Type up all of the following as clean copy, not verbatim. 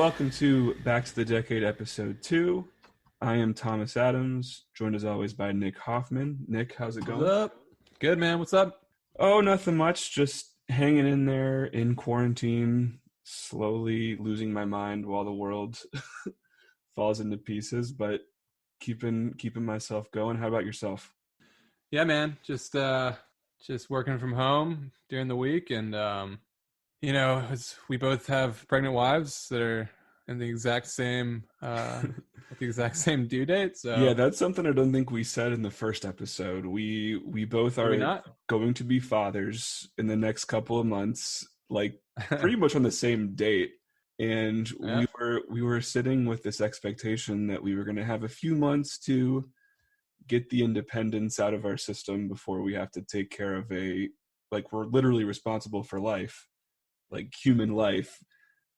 welcome to Back to the Decade episode 2. I am Thomas Adams, joined as always by Nick Hoffman. Nick, how's it going? What's up? Good, man. What's up? Oh, nothing much. Just hanging in there in quarantine, slowly losing my mind while the world falls into pieces, but keeping myself going. How about yourself? Yeah, man. Just working from home during the week, and we both have pregnant wives that are in the exact same at the exact same due date. So yeah, that's something I don't think we said in the first episode. We both Are we are not? going to be fathers in the next couple of months, like pretty much on the same date. And Yeah. we were sitting with this expectation that we were going to have a few months to get the independence out of our system before we have to take care of we're literally responsible for life, like human life.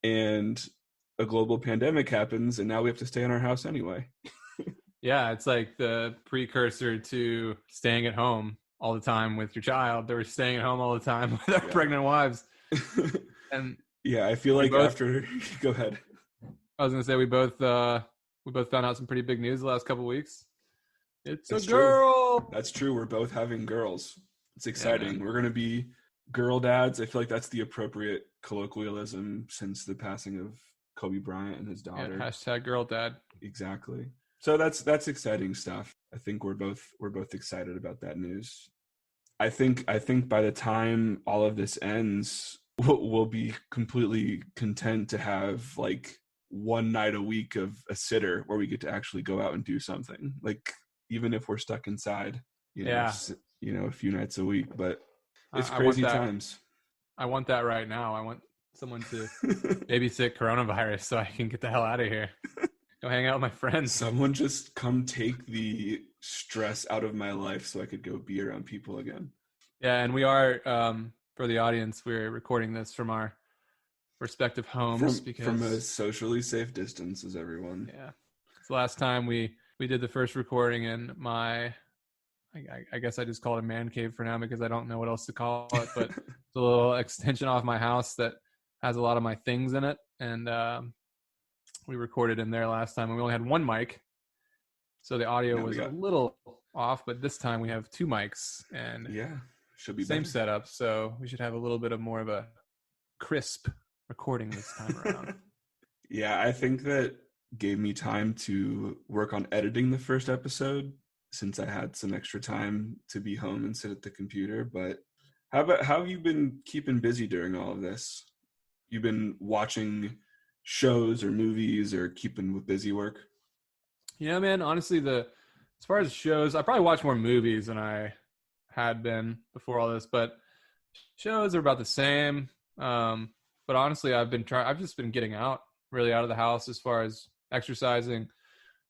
And a global pandemic happens, and now we have to stay in our house anyway. Yeah, it's like the precursor to staying at home all the time with your child. They were staying at home all the time with our pregnant wives. And yeah, I feel like after go ahead. I was gonna say we both found out some pretty big news the last couple of weeks. That's a girl. True. That's true. We're both having girls. It's exciting. Yeah, we're gonna be girl dads. I feel like that's the appropriate colloquialism since the passing of Kobe Bryant and his daughter. Yeah, hashtag girl dad. Exactly. So that's exciting stuff. I think we're both excited about that news. I think by the time all of this ends, we'll be completely content to have like one night a week of a sitter where we get to actually go out and do something. Like even if we're stuck inside, a few nights a week, but it's crazy times. I want that right now. I want someone to babysit coronavirus so I can get the hell out of here. Go hang out with my friends. Someone just come take the stress out of my life so I could go be around people again. Yeah, and we are, for the audience, we're recording this from our respective homes from a socially safe distance, as everyone. Yeah. It's the last time we did the first recording in my, I guess I just call it a man cave for now because I don't know what else to call it, but it's a little extension off my house that has a lot of my things in it. And we recorded in there last time and we only had one mic. So the audio was a little off, but this time we have two mics and should be same better. setup. So we should have a little bit of more of a crisp recording this time around. Yeah, I think that gave me time to work on editing the first episode since I had some extra time to be home and sit at the computer. But how have you been keeping busy during all of this? You've been watching shows or movies or keeping with busy work? Yeah, man, honestly, as far as shows, I probably watch more movies than I had been before all this, but shows are about the same. But honestly, I've just been getting really out of the house as far as exercising,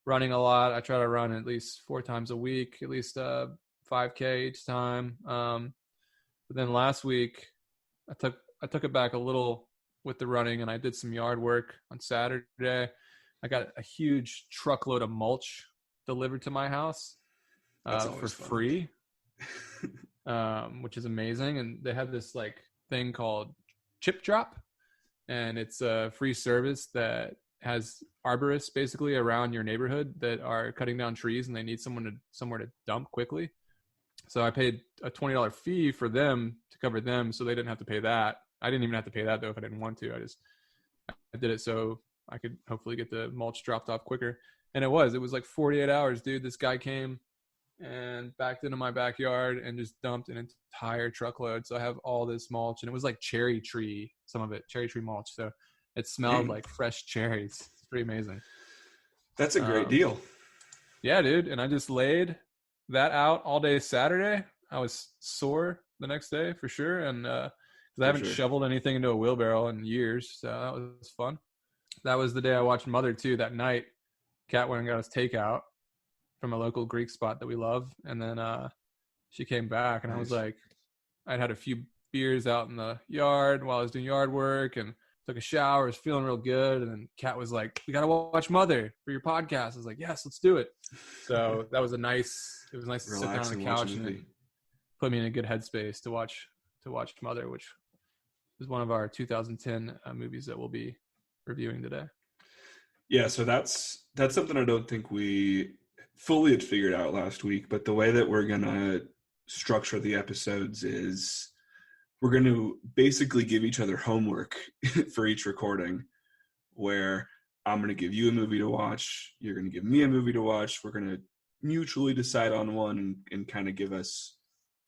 running a lot. I try to run at least 4 times a week, at least 5K each time. But then last week, I took it back a little with the running, and I did some yard work on Saturday. I got a huge truckload of mulch delivered to my house for free, which is amazing. And they have this like thing called Chip Drop, and it's a free service that has arborists basically around your neighborhood that are cutting down trees and they need somewhere to dump quickly. So I paid a $20 fee for them to cover them, so they didn't have to pay that. I didn't even have to pay that though if I didn't want to. I did it so I could hopefully get the mulch dropped off quicker. And it was like 48 hours, dude. This guy came and backed into my backyard and just dumped an entire truckload. So I have all this mulch, and it was like cherry tree mulch. So it smelled like fresh cherries. It's pretty amazing. That's a great deal. Yeah, dude. And I just laid that out all day Saturday. I was sore the next day for sure. And I haven't shoveled anything into a wheelbarrow in years. So that was fun. That was the day I watched Mother too. That night, Kat went and got us takeout from a local Greek spot that we love. And then she came back and I was like, I'd had a few beers out in the yard while I was doing yard work and took a shower. I was feeling real good. And then Kat was like, we got to watch Mother for your podcast. I was like, yes, let's do it. So it was nice to sit down on the couch and put me in a good headspace to watch Mother, which is one of our 2010 movies that we'll be reviewing today. Yeah, so that's something I don't think we fully had figured out last week, but the way that we're gonna structure the episodes is we're going to basically give each other homework for each recording, where I'm going to give you a movie to watch, you're going to give me a movie to watch, we're going to mutually decide on one and kind of give us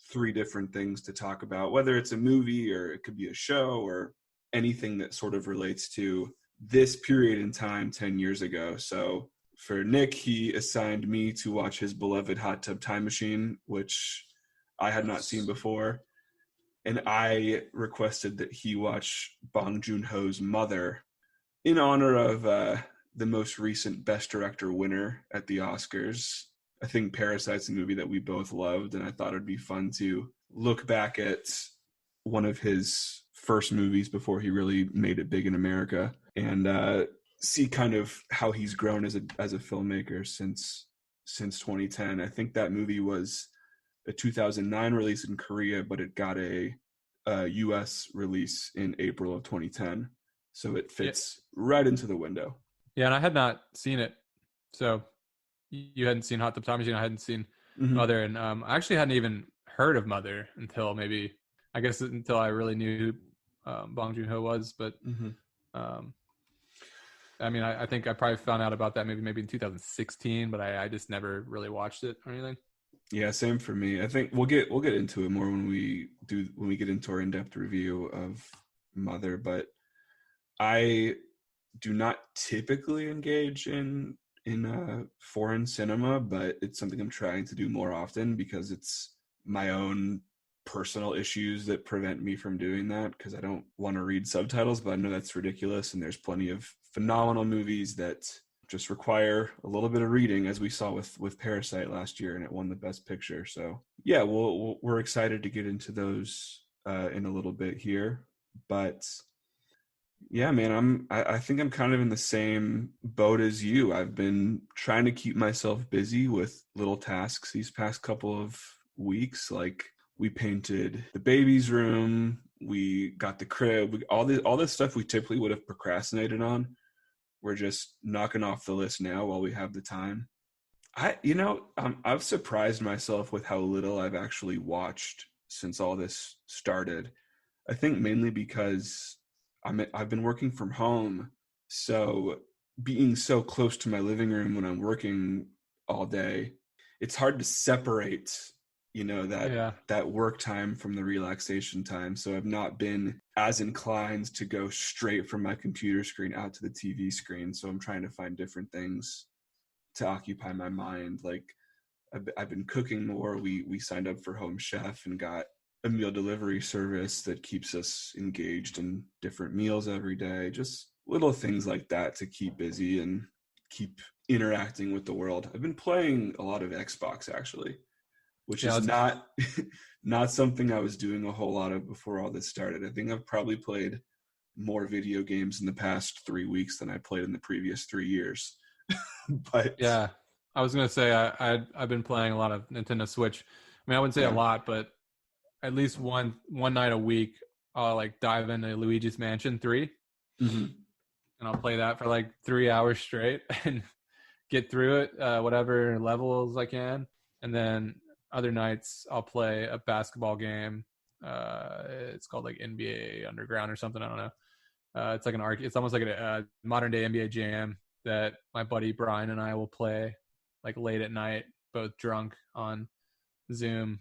three different things to talk about, whether it's a movie or it could be a show or anything that sort of relates to this period in time 10 years ago. So for Nick, he assigned me to watch his beloved Hot Tub Time Machine, which I had not seen before. And I requested that he watch Bong Joon-ho's Mother in honor of the most recent Best Director winner at the Oscars. I think Parasite's a movie that we both loved, and I thought it'd be fun to look back at one of his first movies before he really made it big in America, and see kind of how he's grown as a filmmaker since 2010. I think that movie was a 2009 release in Korea, but it got a US release in April of 2010. So it fits right into the window. Yeah, and I had not seen it. So you hadn't seen Hot Tub Time Machine. I hadn't seen Mother, and I actually hadn't even heard of Mother until until I really knew who Bong Joon-ho was. But I mean, I think I probably found out about that maybe in 2016, but I just never really watched it or anything. Yeah, same for me. I think we'll get into it more when we get into our in-depth review of Mother, but I do not typically engage in foreign cinema, but it's something I'm trying to do more often because it's my own personal issues that prevent me from doing that, because I don't want to read subtitles, but I know that's ridiculous, and there's plenty of phenomenal movies that just require a little bit of reading, as we saw with Parasite last year, and it won the Best Picture. So yeah, we're excited to get into those in a little bit here. But yeah, man, I think I'm kind of in the same boat as you. I've been trying to keep myself busy with little tasks these past couple of weeks. Like, we painted the baby's room, we got the crib, all this stuff we typically would have procrastinated on. We're just knocking off the list now while we have the time. I've surprised myself with how little I've actually watched since all this started. I think mainly because I've been working from home, so being so close to my living room when I'm working all day, it's hard to separate, that work time from the relaxation time. So I've not been as inclined to go straight from my computer screen out to the TV screen. So I'm trying to find different things to occupy my mind. Like, I've been cooking more. We signed up for Home Chef and got a meal delivery service that keeps us engaged in different meals every day. Just little things like that to keep busy and keep interacting with the world. I've been playing a lot of Xbox, actually, which is not something I was doing a whole lot of before all this started. I think I've probably played more video games in the past 3 weeks than I played in the previous 3 years. But yeah, I was gonna say I've been playing a lot of Nintendo Switch. I mean, I wouldn't say a lot, but at least one night a week, I'll like dive into Luigi's Mansion 3, and I'll play that for like 3 hours straight and get through it, whatever levels I can. And then other nights I'll play a basketball game. It's called like NBA Underground or something. I don't know. It's like it's almost like a modern day NBA Jam that my buddy Brian and I will play like late at night, both drunk on Zoom,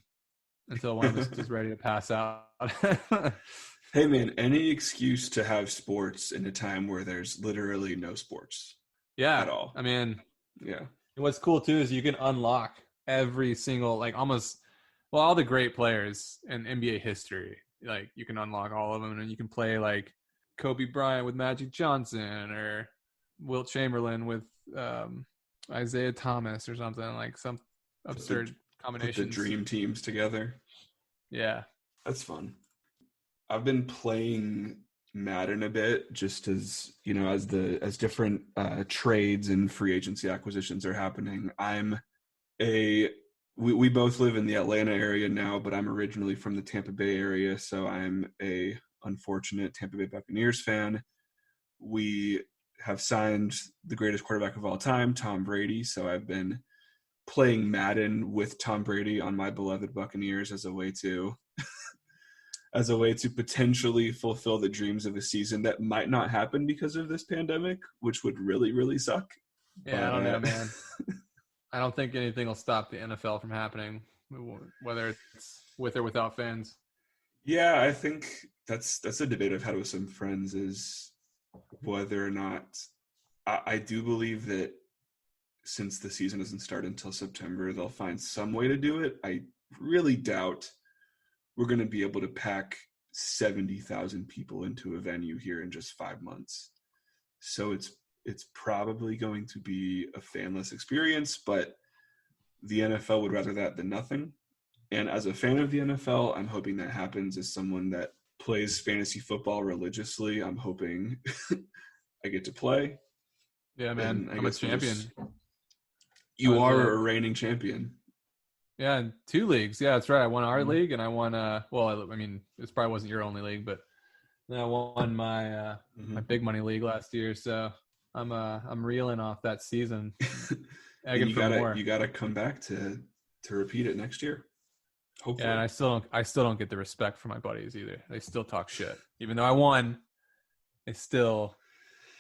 until one of us is ready to pass out. Hey man, any excuse to have sports in a time where there's literally no sports at all. I mean, yeah. What's cool too is you can unlock every single, like almost, well, all the great players in NBA history. Like, you can unlock all of them, and you can play like Kobe Bryant with Magic Johnson, or Wilt Chamberlain with Isaiah Thomas, or something, like some absurd combinations. Put the dream teams together. Yeah, that's fun. I've been playing Madden a bit, just as as different trades and free agency acquisitions are happening. We both live in the Atlanta area now, but I'm originally from the Tampa Bay area, so I'm a unfortunate Tampa Bay Buccaneers fan. We have signed the greatest quarterback of all time, Tom Brady. So I've been playing Madden with Tom Brady on my beloved Buccaneers as a way to potentially fulfill the dreams of a season that might not happen because of this pandemic, which would really, really suck. Yeah, But, I don't know, man. I don't think anything will stop the NFL from happening, whether it's with or without fans. Yeah, I think that's a debate I've had with some friends, is whether or not I do believe that since the season doesn't start until September, they'll find some way to do it. I really doubt we're going to be able to pack 70,000 people into a venue here in just 5 months. So it's probably going to be a fanless experience, but the NFL would rather that than nothing. And as a fan of the NFL, I'm hoping that happens. As someone that plays fantasy football religiously, I'm hoping I get to play. Yeah, man. I'm a champion. You are a reigning champion. Yeah, in 2 leagues. Yeah, that's right. I won our league, and I won. Well, I mean, this probably wasn't your only league, but I won my my big money league last year. So I'm reeling off that season. You gotta come back to repeat it next year. Hopefully. Yeah, and I still don't get the respect from my buddies either. They still talk shit, even though I won. They still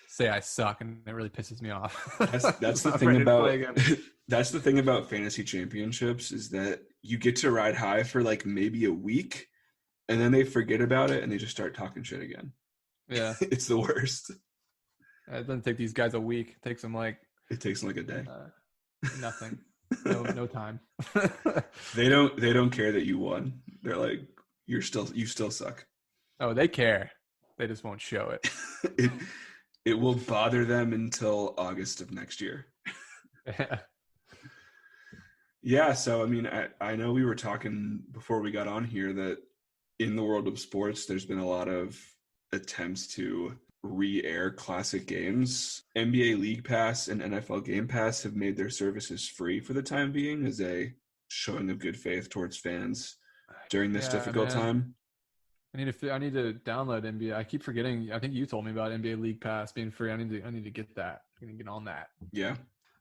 say I suck, and it really pisses me off. That's the thing about that's the thing about fantasy championships, is that you get to ride high for like maybe a week, and then they forget about it and they just start talking shit again. Yeah, it's the worst. It doesn't take these guys a week. It takes them like a day. Nothing. No time. They don't care that you won. They're like, you still suck. Oh, they care. They just won't show it. It will bother them until August of next year. Yeah, so I mean, I know we were talking before we got on here that in the world of sports, there's been a lot of attempts to re-air classic games. NBA League Pass and NFL Game Pass have made their services free for the time being as a showing of good faith towards fans during this difficult time. I need to download NBA. I keep forgetting. I think you told me about NBA League Pass being free. I need to get that. I need to get on that. Yeah,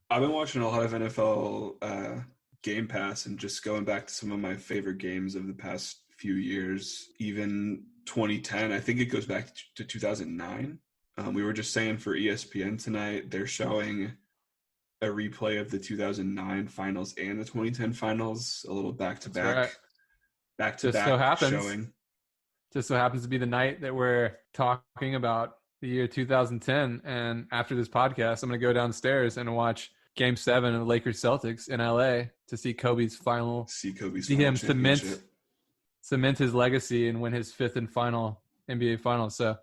I've been watching a lot of NFL Game Pass and just going back to some of my favorite games of the past few years. Even 2010, I think it goes back to 2009. We were just saying for ESPN tonight, they're showing a replay of the 2009 finals and the 2010 finals, a little back-to-back showing. Just so happens to be the night that we're talking about the year 2010. And after this podcast, I'm going to go downstairs and watch Game 7 of the Lakers Celtics in LA to see Kobe's final. See him cement his legacy and win his 5th and final NBA Finals. So,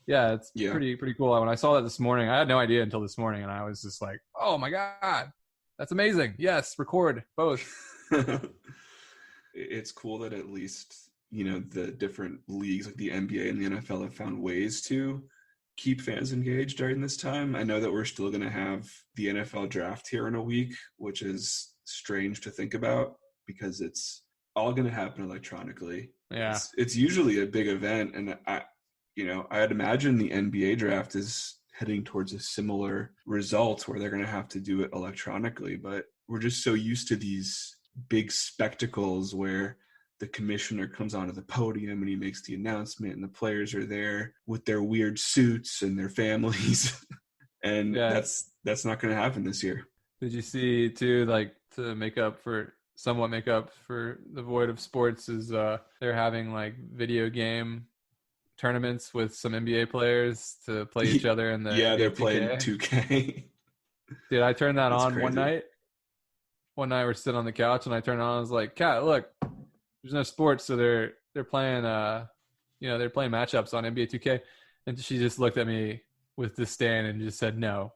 yeah, it's pretty cool. When I saw that this morning, I had no idea until this morning, and I was just like, "Oh my god, that's amazing!" Yes, record both. It's cool that at least, you know, the different leagues like the NBA and the NFL have found ways to keep fans engaged during this time. I know that we're still going to have the NFL draft here in a week, which is strange to think about because it's all going to happen electronically. Yeah. It's usually a big event. And I'd imagine the NBA draft is heading towards a similar result where they're going to have to do it electronically. But we're just so used to these big spectacles where the commissioner comes onto the podium and he makes the announcement and the players are there with their weird suits and their families. And that's not going to happen this year. Did you see too, like to somewhat make up for the void of sports is they're having like video game tournaments with some NBA players to play each other in the they're playing 2K. Dude, I turned that on one night. One night we're sitting on the couch and I turned on, I was like, Kat, look, there's no sports, so they're playing they're playing matchups on NBA 2K. And she just looked at me with disdain and just said, No,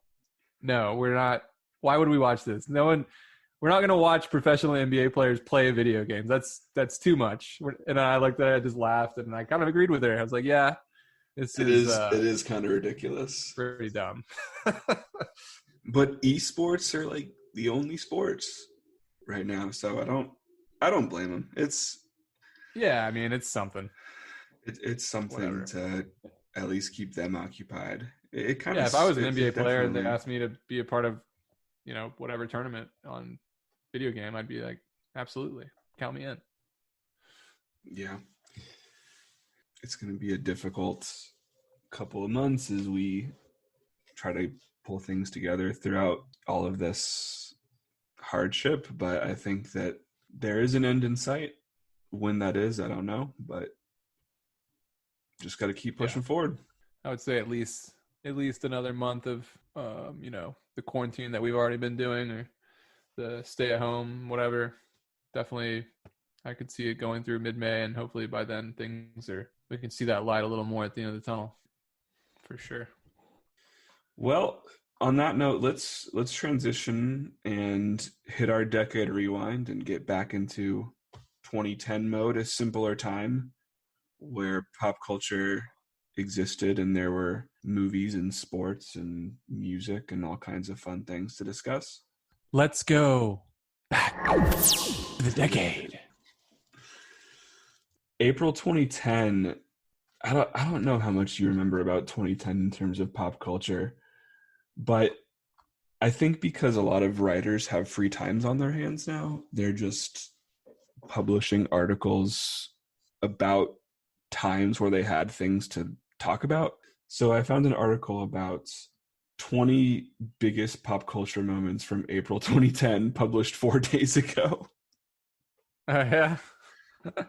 we're not. Why would we watch this? We're not going to watch professional NBA players play video games. That's too much. And I looked at it, I just laughed, and I kind of agreed with her. I was like, yeah, it is kind of ridiculous. Pretty dumb. But esports are like the only sports right now, so I don't blame them. It's something. It's something to at least keep them occupied. It kind Yeah, of if I was an NBA it player and they definitely. asked me to be a part of, whatever tournament on video game, I'd be like, absolutely, count me in. Yeah, it's going to be a difficult couple of months as we try to pull things together throughout all of this hardship. But I think that there is an end in sight. When that is, I don't know, but just got to keep Yeah, pushing forward. I would say at least another month of, the quarantine that we've already been doing, or the stay at home, whatever. Definitely, I could see it going through mid-May, and hopefully by then we can see that light a little more at the end of the tunnel, for sure. Well, on that note, let's transition and hit our decade rewind and get back into 2010 mode, a simpler time where pop culture existed and there were movies and sports and music and all kinds of fun things to discuss. Let's go back to the decade. April 2010. I don't know how much you remember about 2010 in terms of pop culture, but I think because a lot of writers have free times on their hands now, they're just publishing articles about times where they had things to talk about. So I found an article about 20 biggest pop culture moments from April 2010 published 4 days ago. Yeah.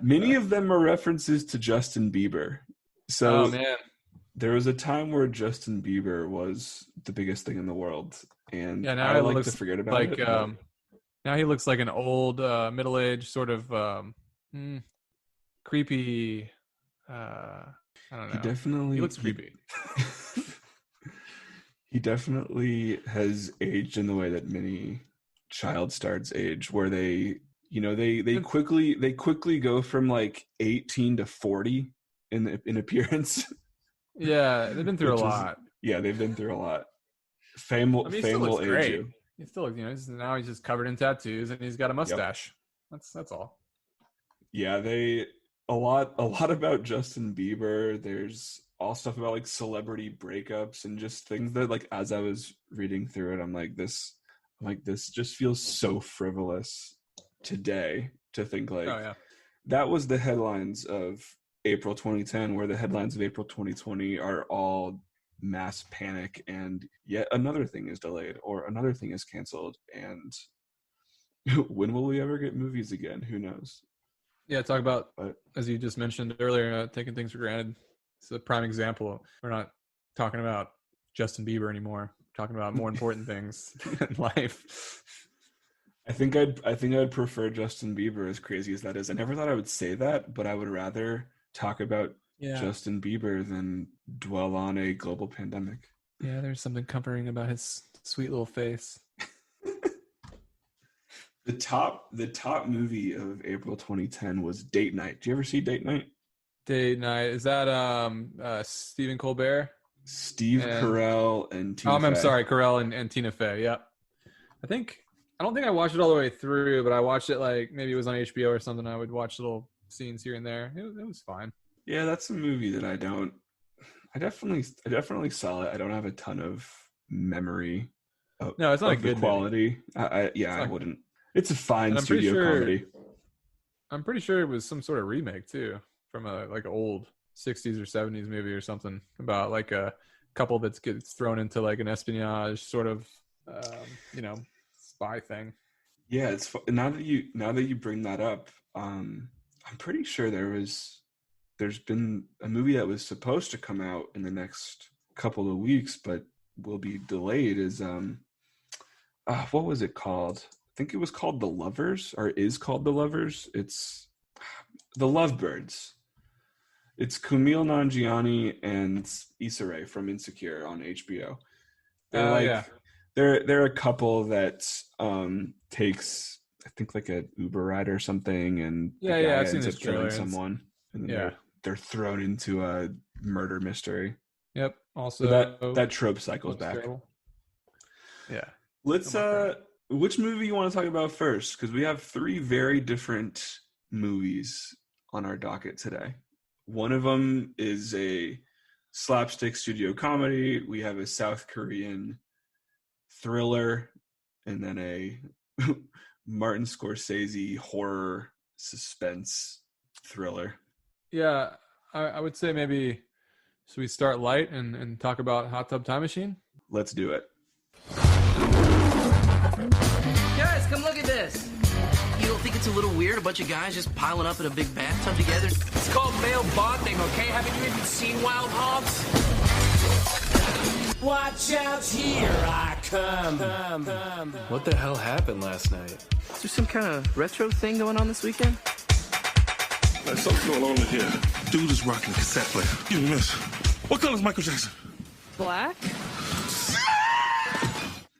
Many of them are references to Justin Bieber. Oh So man. there was a time where Justin Bieber was the biggest thing in the world, and Yeah. Now I he like to looks forget about like it. But now he looks like an old middle-aged sort of creepy. I don't he know. He definitely looks creepy. he definitely has aged in the way that many child stars age, where they quickly go from like 18 to 40 in appearance. Yeah, they've been through a Which is, lot. yeah, they've been through a lot. Fame I mean, he still fame looks will age great. you. He still, now he's just covered in tattoos and he's got a Yep. mustache. That's all. Yeah, they a lot about Justin Bieber. There's all stuff about like celebrity breakups and just things that, like, as I was reading through it, I'm like this just feels so frivolous today to think Oh like yeah. that was the headlines of April 2010, where the headlines of April 2020 are all mass panic and yet another thing is delayed or another thing is canceled, and when will we ever get movies again? Who knows? Yeah, talk about, But as you just mentioned earlier, taking things for granted. It's a prime example. We're not talking about Justin Bieber anymore. We're talking about more important things in life. I think I'd prefer Justin Bieber, as crazy as that is. I never thought I would say that, but I would rather talk about Yeah. Justin Bieber than dwell on a global pandemic. Yeah, there's something comforting about his sweet little face. The top movie of April 2010 was Date Night. Do you ever see Date Night? Date night. Is that Stephen Colbert Steve and Carell and Tina I'm Fey. sorry, Carell and Tina Fey. Yeah. I don't think I watched it all the way through, but I watched it like maybe it was on HBO or something. I would watch little scenes here and there. It was fine. Yeah, that's a movie that I definitely saw it. I don't have a ton of memory No, it's not a of the good movie. quality. Yeah, It's I not, wouldn't. It's a fine and studio comedy. I'm pretty sure it was some sort of remake too from a like old 60s or 70s movie or something about like a couple that gets thrown into like an espionage sort of spy thing. Yeah, now that you bring that up, I'm pretty sure there's been a movie that was supposed to come out in the next couple of weeks, but will be delayed. What was it called? I think it was called The Lovers, or is called The Lovers. It's The Lovebirds. It's Kumail Nanjiani and Issa Rae from Insecure on HBO. They're Oh like yeah. they're a couple that takes, I think, like a Uber ride or something, and the Yeah, guy I've seen ends this up killing trailer. someone, and then Yeah. they're thrown into a murder mystery. Yep. So that Also that trope cycles looks back. terrible. Yeah. Let's I'm up for it. which movie you want to talk about first? Because we have three very different movies on our docket today. One of them is a slapstick studio comedy. We have a South Korean thriller, and then a Martin Scorsese horror suspense thriller. Yeah, I would say maybe should we start light and talk about Hot Tub Time Machine? Let's do it. Guys, come look at this. You don't think it's a little weird, a bunch of guys just piling up in a big bathtub together? It's called male bonding, okay? Haven't you even seen Wild Hogs? Watch out, here I come. What the hell happened last night? Is there some kind of retro thing going on this weekend? There's something going on in here. Dude is rocking a cassette player. You miss. What color is Michael Jackson? Black?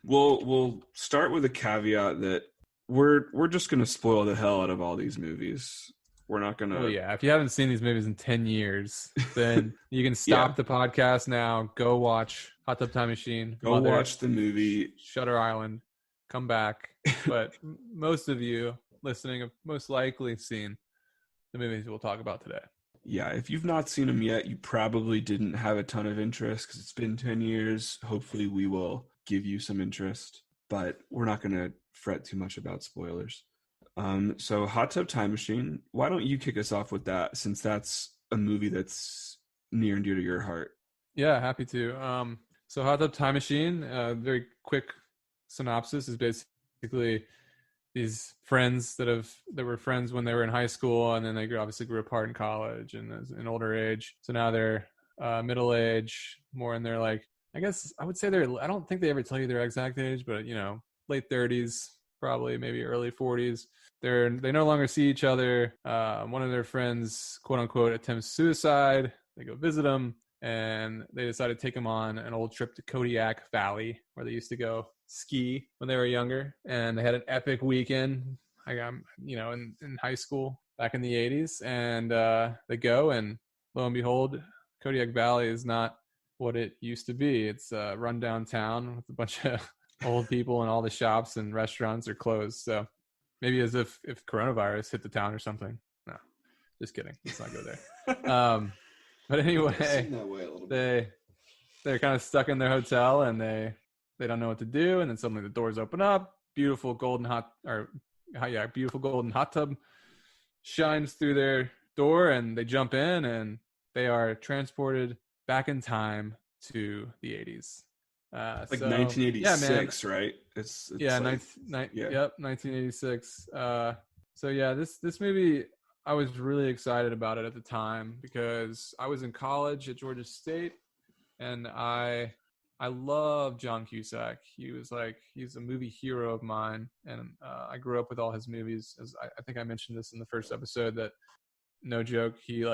We'll start with a caveat that we're just gonna spoil the hell out of all these movies. We're not gonna. Oh yeah, if you haven't seen these movies in 10 years, then you can stop the podcast now. Go watch Hot Tub Time Machine. Go watch the movie Shutter Island. Come back. But most of you listening have most likely seen the movies we'll talk about today. Yeah, if you've not seen them yet, you probably didn't have a ton of interest because it's been 10 years. Hopefully we will give you some interest, but we're not going to fret too much about spoilers. So Hot Tub Time Machine, why don't you kick us off with that, since that's a movie that's near and dear to your heart? Yeah, happy to. So Hot Tub Time Machine, very quick synopsis, is basically these friends that were friends when they were in high school, and then they obviously grew apart in college and as an older age. So now they're middle age, more in their, like, I guess I would say I don't think they ever tell you their exact age, but late 30s, probably maybe early 40s. They no longer see each other. One of their friends, quote unquote, attempts suicide. They go visit him, and they decide to take him on an old trip to Kodiak Valley, where they used to go ski when they were younger. And they had an epic weekend, in high school back in the 80s. And they go, and lo and behold, Kodiak Valley is not what it used to be. It's a rundown town with a bunch of old people, and all the shops and restaurants are closed. So maybe as if coronavirus hit the town or something. No, just kidding. Let's not go there. But anyway, they're kind of stuck in their hotel, and they don't know what to do. And then suddenly the doors open up. Beautiful golden hot tub shines through their door, and they jump in, and they are transported back in time to the 80s. Like 1986, right? It's yeah, like, Yep, 1986. So yeah, this movie, I was really excited about it at the time because I was in college at Georgia State, and I love John Cusack. He's a movie hero of mine, and I grew up with all his movies. As I think I mentioned this in the first episode, that no joke, he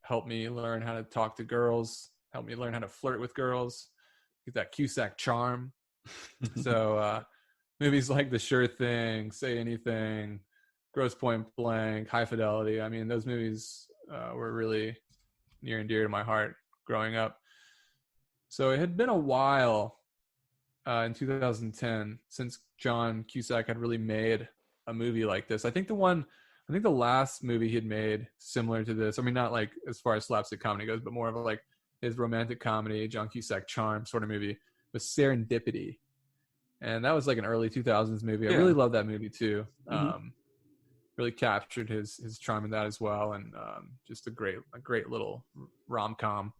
helped me learn how to talk to girls, helped me learn how to flirt with girls, get that Cusack charm. So movies like The Sure Thing, Say Anything, Grosse Point Blank, High Fidelity, I mean, those movies were really near and dear to my heart growing up. So it had been a while in 2010 since John Cusack had really made a movie like this. I think the last movie he had made similar to this, I mean, not like as far as slapstick comedy goes, but more of his romantic comedy, John Cusack charm sort of movie, was Serendipity. And that was like an early 2000s movie. I really love that movie too. Mm-hmm. Really captured his charm in that as well. And just a great little rom-com.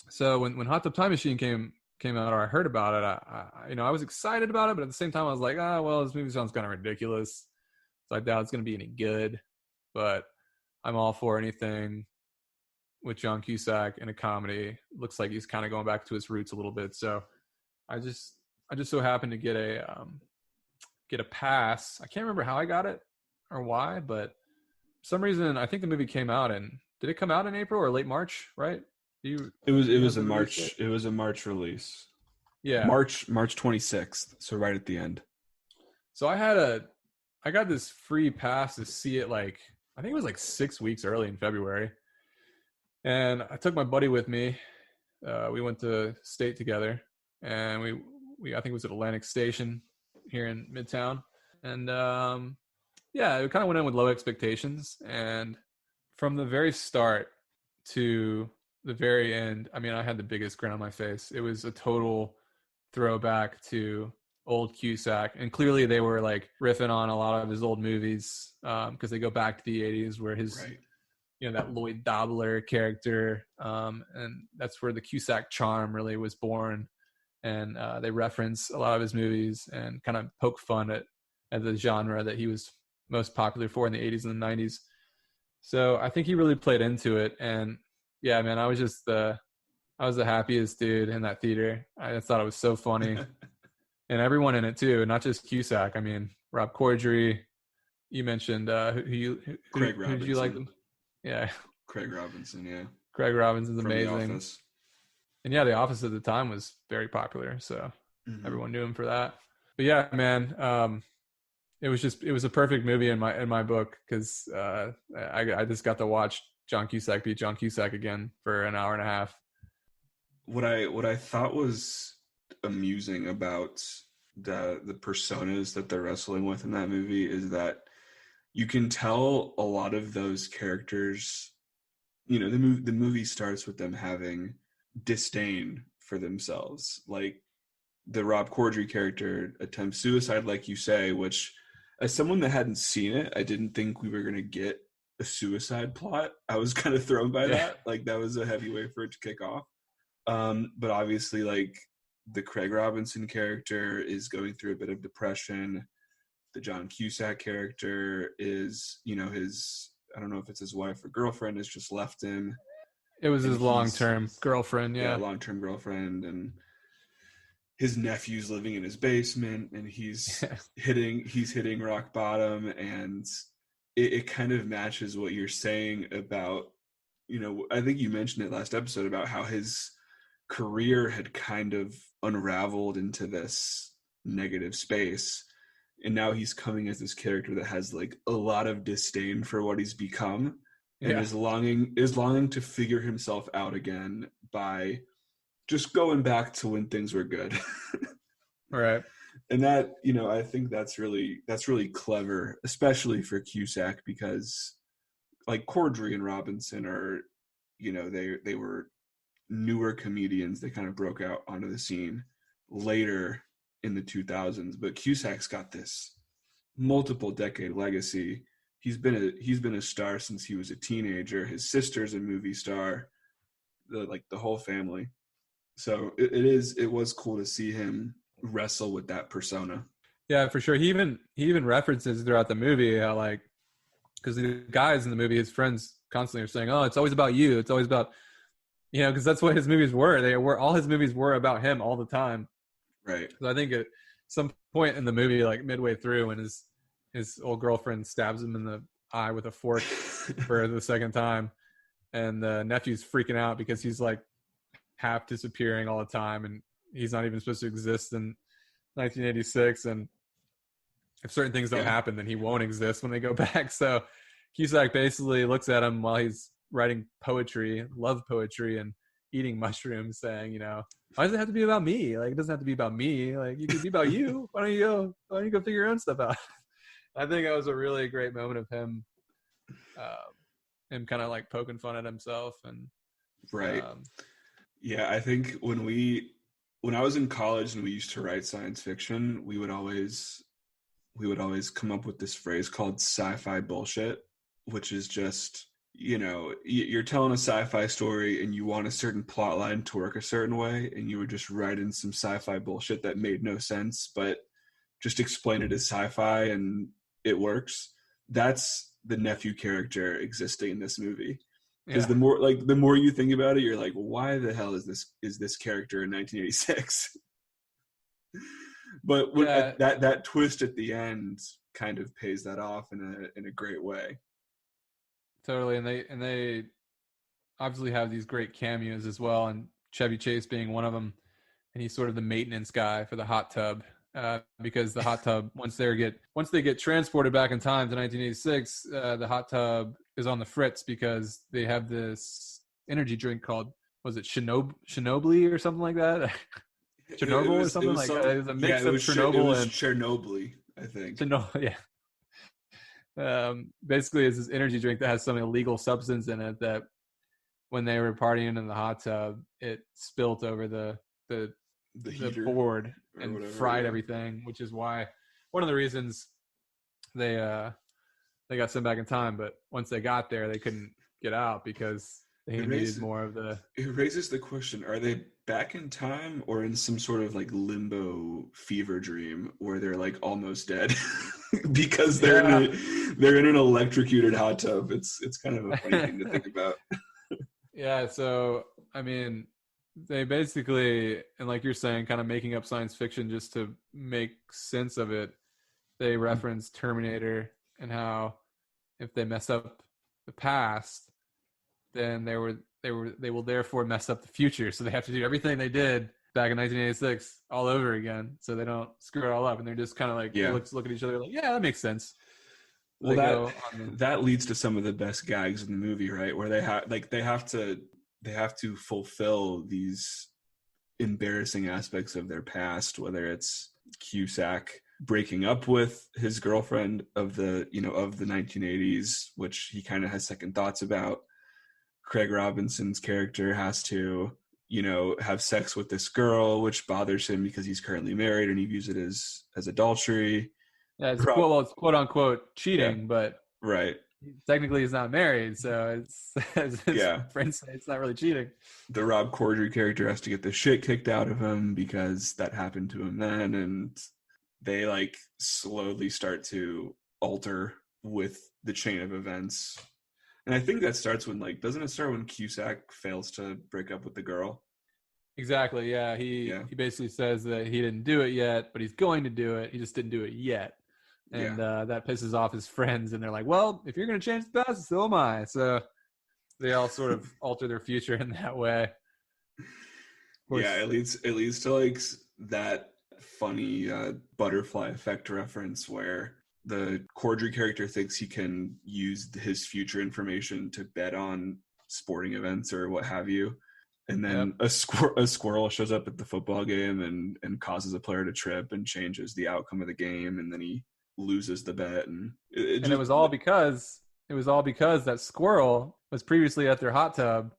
So when Hot Tub Time Machine came out, or I heard about it, I was excited about it, but at the same time I was like, well, this movie sounds kind of ridiculous. So I doubt it's going to be any good, but I'm all for anything with John Cusack in a comedy. Looks like he's kind of going back to his roots a little bit. So I just so happened to get a pass. I can't remember how I got it or why, but for some reason I think the movie came out did it come out in April or late March, right? It was a March release. Yeah. March 26th. So right at the end. So I got this free pass to see it I think it was 6 weeks early in February. And I took my buddy with me. We went to State together, and we I think it was at Atlantic Station here in Midtown. And we kind of went in with low expectations. And from the very start to the very end, I mean, I had the biggest grin on my face. It was a total throwback to old Cusack, and clearly they were like riffing on a lot of his old movies because they go back to the 80s where his Right. that Lloyd Dobler character, and that's where the Cusack charm really was born. And they reference a lot of his movies and kind of poke fun at the genre that he was most popular for in the 80s and the 90s. So I think he really played into it. And yeah, man, I was the happiest dude in that theater. I just thought it was so funny. And everyone in it too, not just Cusack. I mean, Rob Corddry. You mentioned Craig Robinson. who did you like them? Yeah, Craig Robinson. Yeah, Craig Robinson's From amazing. The Office. And yeah, The Office at the time was very popular, so everyone knew him for that. But yeah, man, it was a perfect movie in my book because I just got to watch John Cusack be John Cusack again for an hour and a half. What I thought was amusing about the personas that they're wrestling with in that movie is that you can tell a lot of those characters, the movie starts with them having disdain for themselves. Like the Rob Corddry character attempts suicide, like you say, which as someone that hadn't seen it, I didn't think we were going to get a suicide plot. I was kind of thrown by that. Like that was a heavy way for it to kick off. But obviously, like the Craig Robinson character is going through a bit of depression. The John Cusack character is, his, I don't know if it's his wife or girlfriend has just left him. It was his long-term girlfriend, yeah. Long-term girlfriend, and his nephew's living in his basement, and he's hitting rock bottom, and it kind of matches what you're saying about, I think you mentioned it last episode about how his career had kind of unraveled into this negative space. And now he's coming as this character that has like a lot of disdain for what he's become and is longing to figure himself out again by just going back to when things were good. Right. And that, I think that's really clever, especially for Cusack, because like Corddry and Robinson are, they were newer comedians. They kind of broke out onto the scene later in the 2000s, but Cusack's got this multiple decade legacy. He's been a star since he was a teenager. His sister's a movie star, the whole family. So it was cool to see him wrestle with that persona. Yeah, for sure. He even references throughout the movie how, like, because the guys in the movie, his friends constantly are saying, "Oh, it's always about you. It's always about," because that's what his movies were. All his movies were about him all the time. Right. So I think at some point in the movie, like midway through, when his old girlfriend stabs him in the eye with a fork for the second time, and the nephew's freaking out because he's like half disappearing all the time, and he's not even supposed to exist in 1986. And if certain things don't happen, then he won't exist when they go back. So Cusack basically looks at him while he's writing poetry, love poetry, and eating mushrooms, saying, why does it have to be about me? Like, it doesn't have to be about me. Like, it could be about you. Why don't you go figure your own stuff out? I think that was a really great moment of him kind of like poking fun at himself. And right. Yeah, I think when I was in college and we used to write science fiction, we would always come up with this phrase called sci-fi bullshit, which is just, you're telling a sci-fi story and you want a certain plot line to work a certain way, and you would just write in some sci-fi bullshit that made no sense, but just explain it as sci-fi and it works. That's the nephew character existing in this movie. Because the more you think about it, you're like, why the hell is this character in 1986? But that twist at the end kind of pays that off in a great way. Totally, and they obviously have these great cameos as well, and Chevy Chase being one of them, and he's sort of the maintenance guy for the hot tub, because the hot tub once they get transported back in time to 1986, the hot tub is on the fritz because they have this energy drink called, was it Chernobyl or something like that? Chernobyl or something like that. It was a mix of Chernobyl and Chernobyl, I think. Yeah. Basically it's this energy drink that has some illegal substance in it that when they were partying in the hot tub, it spilt over the heater board or and whatever, fried yeah. everything, which is why one of the reasons they got sent back in time. But once they got there, they couldn't get out because they needed more of the. It raises the question: are they back in time or in some sort of like limbo fever dream where they're like almost dead because they're in an electrocuted hot tub? It's kind of a funny thing to think about. Yeah, so I mean, they basically, and like you're saying, kind of making up science fiction just to make sense of it. They reference Terminator and how if they mess up the past, then they will therefore mess up the future. So they have to do everything they did back in 1986 all over again, so they don't screw it all up. And they're just kind of like look at each other like, yeah, that makes sense. So well, that leads to some of the best gags in the movie, right? Where they have to fulfill these embarrassing aspects of their past, whether it's Cusack breaking up with his girlfriend of the 1980s, which he kind of has second thoughts about. Craig Robinson's character has to, have sex with this girl, which bothers him because he's currently married and he views it as adultery. Yeah, it's quote unquote cheating, but right. Technically, he's not married, so it's as his friends say, it's not really cheating. The Rob Corddry character has to get the shit kicked out of him because that happened to him then, and they like slowly start to alter with the chain of events. And I think that starts when doesn't it start when Cusack fails to break up with the girl? Exactly. Yeah. He basically says that he didn't do it yet, but he's going to do it. He just didn't do it yet. And that pisses off his friends, and they're like, well, if you're going to change the past, so am I. So they all sort of alter their future in that way. Yeah, it leads to like that funny butterfly effect reference where the Corddry character thinks he can use his future information to bet on sporting events or what have you. And then a squirrel shows up at the football game and causes a player to trip and changes the outcome of the game. And then he loses the bet. And it was all because that squirrel was previously at their hot tub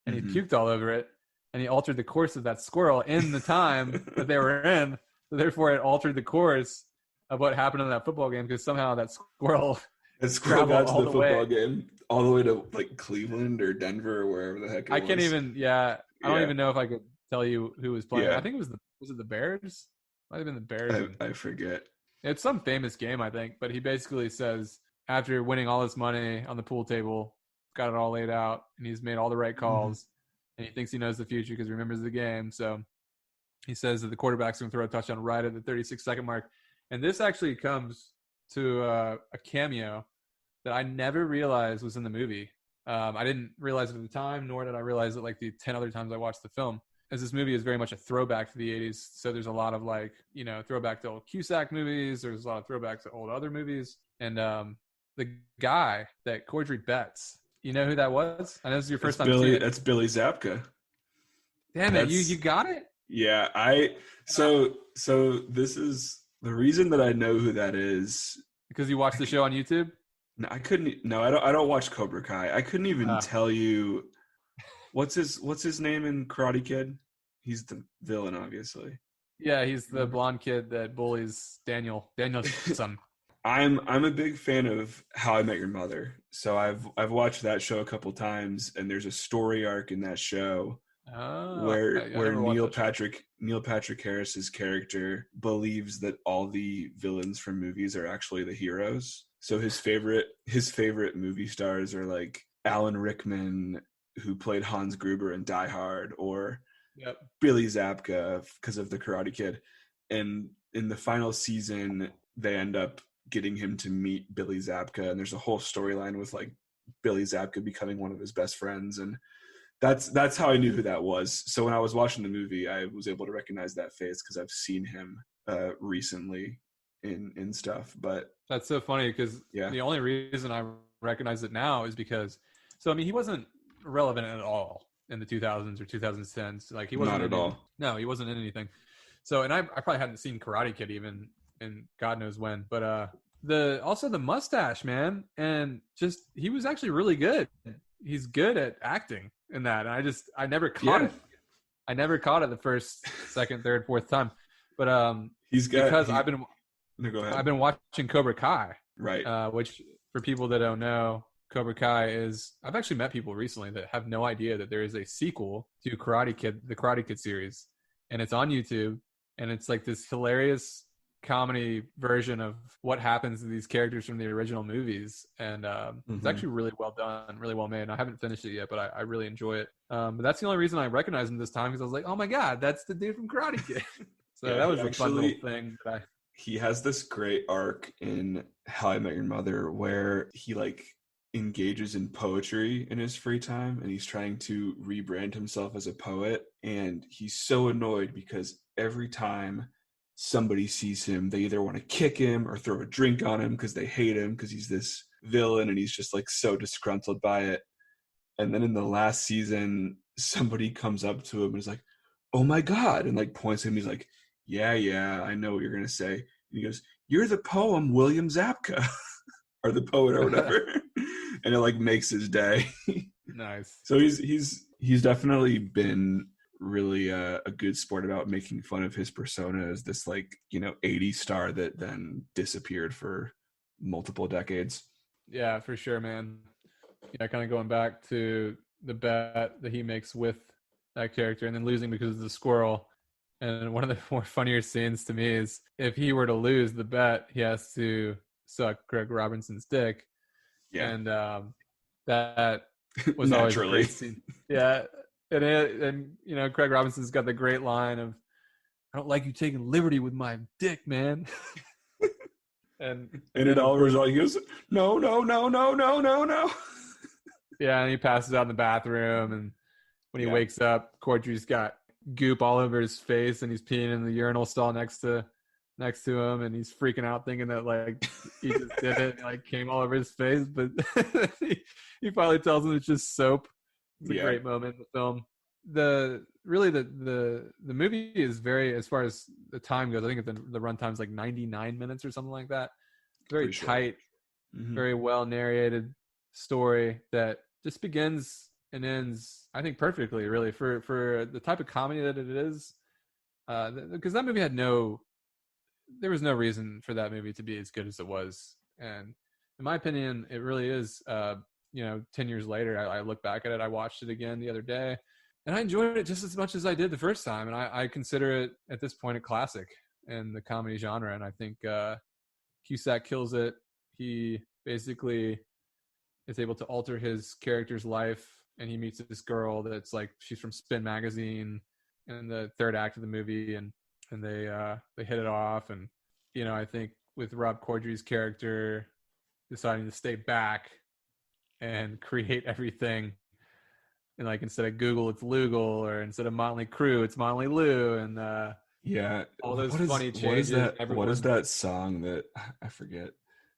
and he puked all over it. And he altered the course of that squirrel in the time that they were in. So therefore, it altered the course of what happened in that football game because somehow that squirrel got to the football game all the way to like Cleveland or Denver or wherever the heck it was. I can't even. I don't even know if I could tell you who was playing. I think it was the Bears? Might have been the Bears. I forget. It's some famous game, I think. But he basically says after winning all this money on the pool table, got it all laid out, and he's made all the right calls. And he thinks he knows the future because he remembers the game. So he says that the quarterback's going to throw a touchdown right at the 36-second mark. And this actually comes to a cameo that I never realized was in the movie. I didn't realize it at the time, nor did I realize it like the 10 other times I watched the film. As this movie is very much a throwback to the 80s. So there's a lot of throwback to old Cusack movies. There's a lot of throwbacks to old other movies. And the guy that Corddry bets, you know who that was? I know this is your first time seeing it. That's Billy Zabka. Damn it, you got it? Yeah, so this is the reason that I know who that is. Because you watched the show on YouTube? No, I don't watch Cobra Kai. I couldn't even tell you what's his name in Karate Kid? He's the villain, obviously. Yeah, he's the blonde kid that bullies Daniel's son. I'm a big fan of How I Met Your Mother. So I've watched that show a couple times, and there's a story arc in that show where Neil Patrick Harris's character believes that all the villains from movies are actually the heroes. So his favorite movie stars are like Alan Rickman, who played Hans Gruber in Die Hard, or Billy Zabka because of the Karate Kid. And in the final season, they end up getting him to meet Billy Zabka, and there's a whole storyline with like Billy Zabka becoming one of his best friends, and that's how I knew who that was. So when I was watching the movie, I was able to recognize that face because I've seen him recently in stuff. But that's so funny because the only reason I recognize it now is because he wasn't relevant at all in the 2000s or 2010s. Like he wasn't not at all. No, he wasn't in anything. So, and I probably hadn't seen Karate Kid even in God knows when, but the mustache, man, and just he was actually really good. He's good at acting. in that, and I never caught it. I never caught it the first, second, third, fourth time, but because I've been watching Cobra Kai, right? Which for people that don't know, Cobra Kai is, I've actually met people recently that have no idea that there is a sequel to Karate Kid, the Karate Kid series, and it's on YouTube, and it's like this hilarious comedy version of what happens to these characters from the original movies, and it's actually really well done, really well made. And I haven't finished it yet, but I really enjoy it. But that's the only reason I recognized him this time, because I was like, oh my god, that's the dude from Karate Kid. So that was a fun little thing. He has this great arc in How I Met Your Mother where he like engages in poetry in his free time, and he's trying to rebrand himself as a poet, and he's so annoyed because every time somebody sees him, they either want to kick him or throw a drink on him because they hate him because he's this villain, and he's just like so disgruntled by it. And then in the last season, somebody comes up to him and is like, oh my god, and like points at him. He's like, yeah, I know what you're gonna say. And he goes, you're the poem William Zabka or the poet or whatever. And it like makes his day. Nice. So he's definitely been really a good sport about making fun of his persona as this like, 80s star that then disappeared for multiple decades. Yeah, for sure, man. Yeah, kind of going back to the bet that he makes with that character and then losing because of the squirrel. And one of the more funnier scenes to me is if he were to lose the bet, he has to suck Craig Robinson's dick. Yeah. And that was always a great scene. Yeah. And Craig Robinson's got the great line of, I don't like you taking liberty with my dick, man. and it all results, he goes, no. Yeah, and he passes out in the bathroom, and when he wakes up, Corddry's got goop all over his face, and he's peeing in the urinal stall next to him, and he's freaking out thinking that like he just did it and like came all over his face, but he finally tells him it's just soap. It's a great moment in the film. The movie is very, as far as the time goes, I think the runtime's like 99 minutes or something like that. Very tight, very well narrated story that just begins and ends, I think, perfectly, really, for the type of comedy that it is. Because that movie there was no reason for that movie to be as good as it was. And in my opinion, it really is, 10 years later, I look back at it, I watched it again the other day, and I enjoyed it just as much as I did the first time. And I consider it, at this point, a classic in the comedy genre. And I think Cusack kills it. He basically is able to alter his character's life, and he meets this girl that's like, she's from Spin magazine in the third act of the movie, and they hit it off. And I think with Rob Corddry's character deciding to stay back and create everything, and like instead of Google it's Lugal, or instead of Motley Crue it's Motley Lou, and all those funny changes. What is that song that I forget?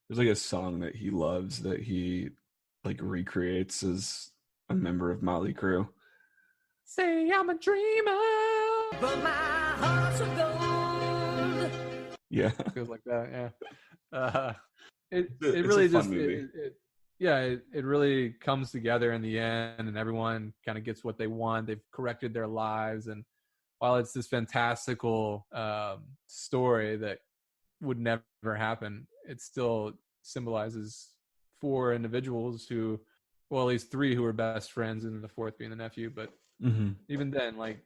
There's like a song that he loves that he like recreates as a member of Motley Crue. Say I'm a dreamer, but my heart's of gold. Yeah, feels like that. Yeah, it really just it really comes together in the end, and everyone kind of gets what they want. They've corrected their lives, and while it's this fantastical story that would never happen, it still symbolizes 4 individuals who, well, at least 3 who were best friends, and the 4th being the nephew. But even then, like,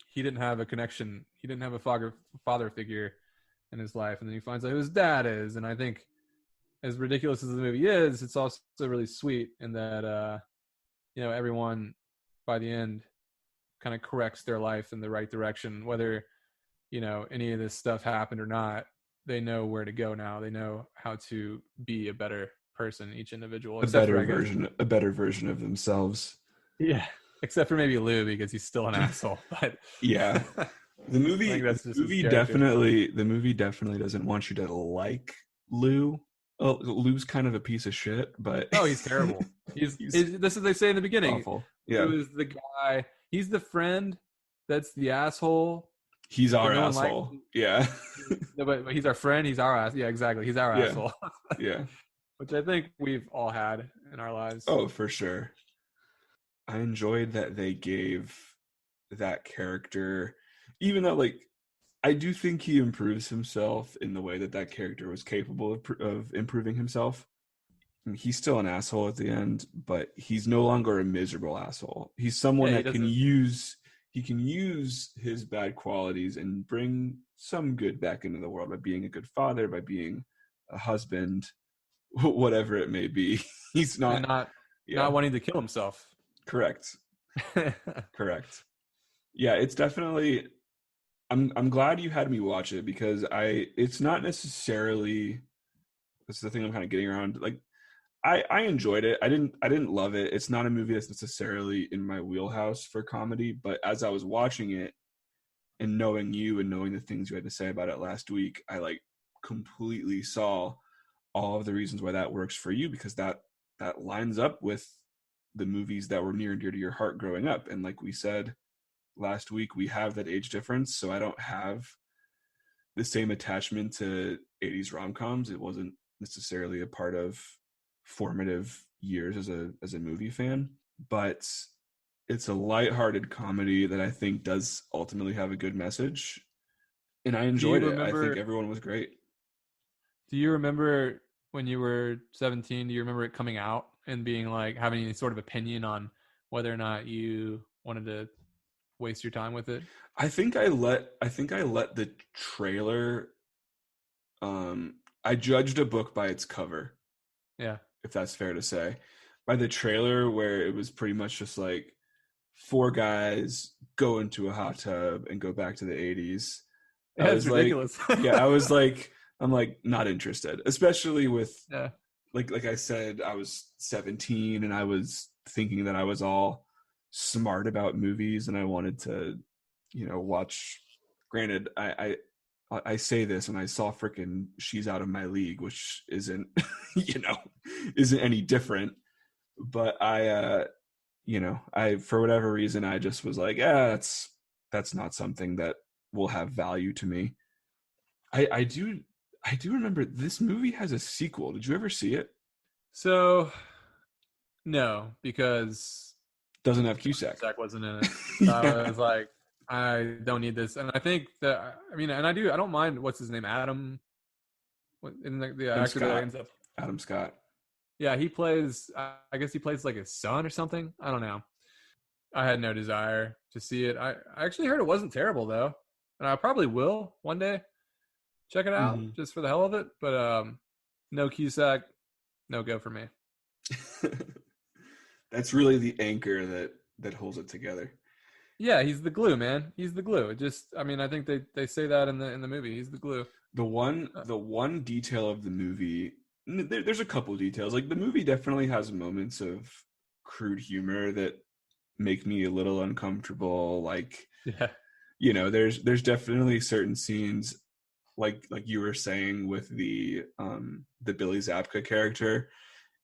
he didn't have a connection. He didn't have a father figure in his life, and then he finds out who his dad is. And I think, as ridiculous as the movie is, it's also really sweet in that everyone by the end kind of corrects their life in the right direction, whether any of this stuff happened or not. They know where to go now. They know how to be a better person, each individual. A better version of themselves. Yeah, except for maybe Lou, because he's still an asshole. But yeah, the movie definitely doesn't want you to like Lou. Oh, Lou's kind of a piece of shit, but he's terrible. This is what they say in the beginning. Awful. Yeah, Lou is the guy. He's the friend that's the asshole. He's our asshole. Yeah. No, but he's our friend. He's our ass. Yeah, exactly. He's our asshole. Yeah. Which I think we've all had in our lives. Oh, for sure. enjoyed that they gave that character, even though like I do think he improves himself in the way that that character was capable of improving himself. I mean, he's still an asshole at the end, but he's no longer a miserable asshole. He's someone that can use his bad qualities and bring some good back into the world by being a good father, by being a husband, whatever it may be. He's not not wanting to kill himself. Correct. Correct. Yeah, it's definitely. I'm glad you had me watch it because it's not necessarily. This is the thing I'm kind of getting around. Like, I enjoyed it. I didn't love it. It's not a movie that's necessarily in my wheelhouse for comedy. But as I was watching it, and knowing you and knowing the things you had to say about it last week, I like completely saw all of the reasons why that works for you, because that lines up with the movies that were near and dear to your heart growing up. And like we said last week, we have that age difference, so I don't have the same attachment to 80s rom-coms. It wasn't necessarily a part of formative years as a movie fan, but it's a lighthearted comedy that I think does ultimately have a good message, and I enjoyed it. I think everyone was great. Do you remember when you were 17? Do you remember it coming out and being like having any sort of opinion on whether or not you wanted to waste your time with it? I think I let the trailer. I judged a book by its cover. Yeah, if that's fair to say. By the trailer, where it was pretty much just like 4 guys go into a hot tub and go back to the 80s. Yeah, it's ridiculous. Yeah, I was like, I'm like not interested, especially with like I said, I was 17 and I was thinking that I was all smart about movies and I wanted to, watch. Granted, I say this and I saw frickin' She's Out of My League, which isn't isn't any different, but I for whatever reason I just was like, that's not something that will have value to me. I do remember this movie has a sequel. Did you ever see it? So no, because doesn't have Cusack. Cusack wasn't in it. So I was like, I don't need this. And I think that, I don't mind, what's his name? Adam, in the actor Scott. that ends up. Adam Scott. Yeah, he plays, I guess he plays like his son or something. I don't know. I had no desire to see it. I actually heard it wasn't terrible though. And I probably will one day check it out just for the hell of it. But no Cusack, no go for me. That's really the anchor that holds it together. Yeah, he's the glue, man. He's the glue. It just, I think they say that in the movie. He's the glue. The one detail of the movie, there's a couple of details. Like the movie definitely has moments of crude humor that make me a little uncomfortable. Like, there's definitely certain scenes, like you were saying with the Billy Zabka character,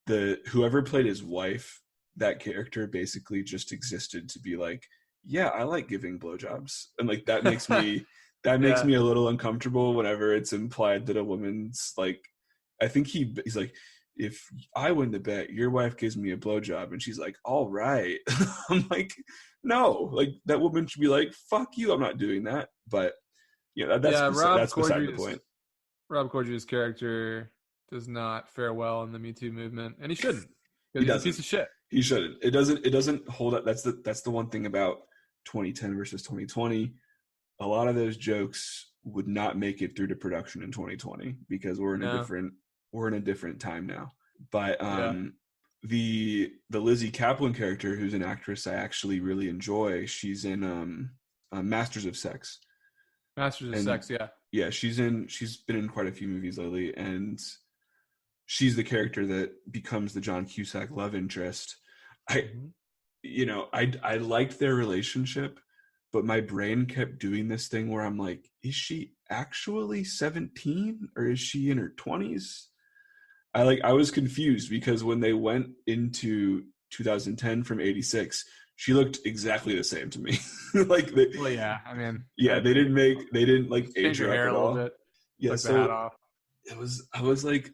whoever played his wife, that character basically just existed to be like, yeah, I like giving blowjobs, and like that makes me me a little uncomfortable whenever it's implied that a woman's like, I think he's like, if I win the bet, your wife gives me a blowjob, and she's like, all right. I'm like, no, like that woman should be like, fuck you, I'm not doing that. But that's beside the point. Rob Corddry's character does not fare well in the Me Too movement, and he shouldn't. He's a piece of shit. He shouldn't. It doesn't hold up. That's the one thing about 2010 versus 2020. A lot of those jokes would not make it through to production in 2020 because we're in a different time now. But the Lizzie Kaplan character, who's an actress I actually really enjoy, she's in Masters of Sex. Sex, yeah. Yeah, she's been in quite a few movies lately, and she's the character that becomes the John Cusack love interest. I liked their relationship, but my brain kept doing this thing where I'm like, is she actually 17 or is she in her 20s? I was confused because when they went into 2010 from 86, she looked exactly the same to me. They didn't like age her up at all. Bit. Yeah, so the hat off. I was like,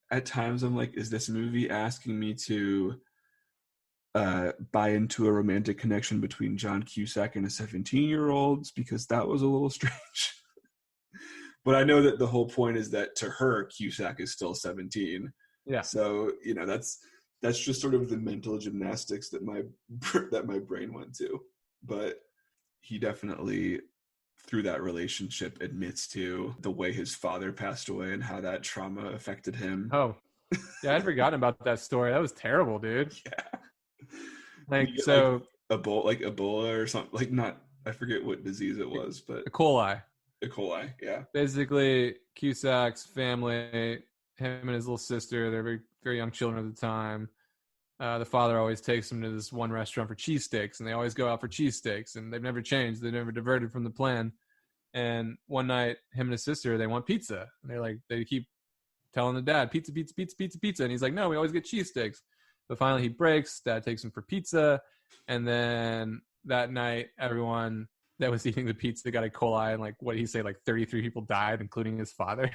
at times I'm like, is this movie asking me to buy into a romantic connection between John Cusack and a 17-year-old because that was a little strange. But I know that the whole point is that to her, Cusack is still 17. Yeah. So, that's just sort of the mental gymnastics that my brain went to. But he definitely, through that relationship, admits to the way his father passed away and how that trauma affected him. Oh, yeah, I'd forgotten about that story. That was terrible, dude. Yeah. Like, so Ebola or something, I forget what disease it was, but E. coli. E. coli, yeah. Basically, Cusack's family, him and his little sister, they're very, very young children at the time. The father always takes them to this one restaurant for cheesesteaks, and they always go out for cheesesteaks, and they've never changed. They've never diverted from the plan. And one night, him and his sister, they want pizza. And they keep telling the dad, pizza, pizza, pizza, pizza, pizza. And he's like, no, we always get cheesesteaks. But finally he breaks. Dad takes him for pizza. And then that night, everyone that was eating the pizza got E. coli. And 33 people died, including his father.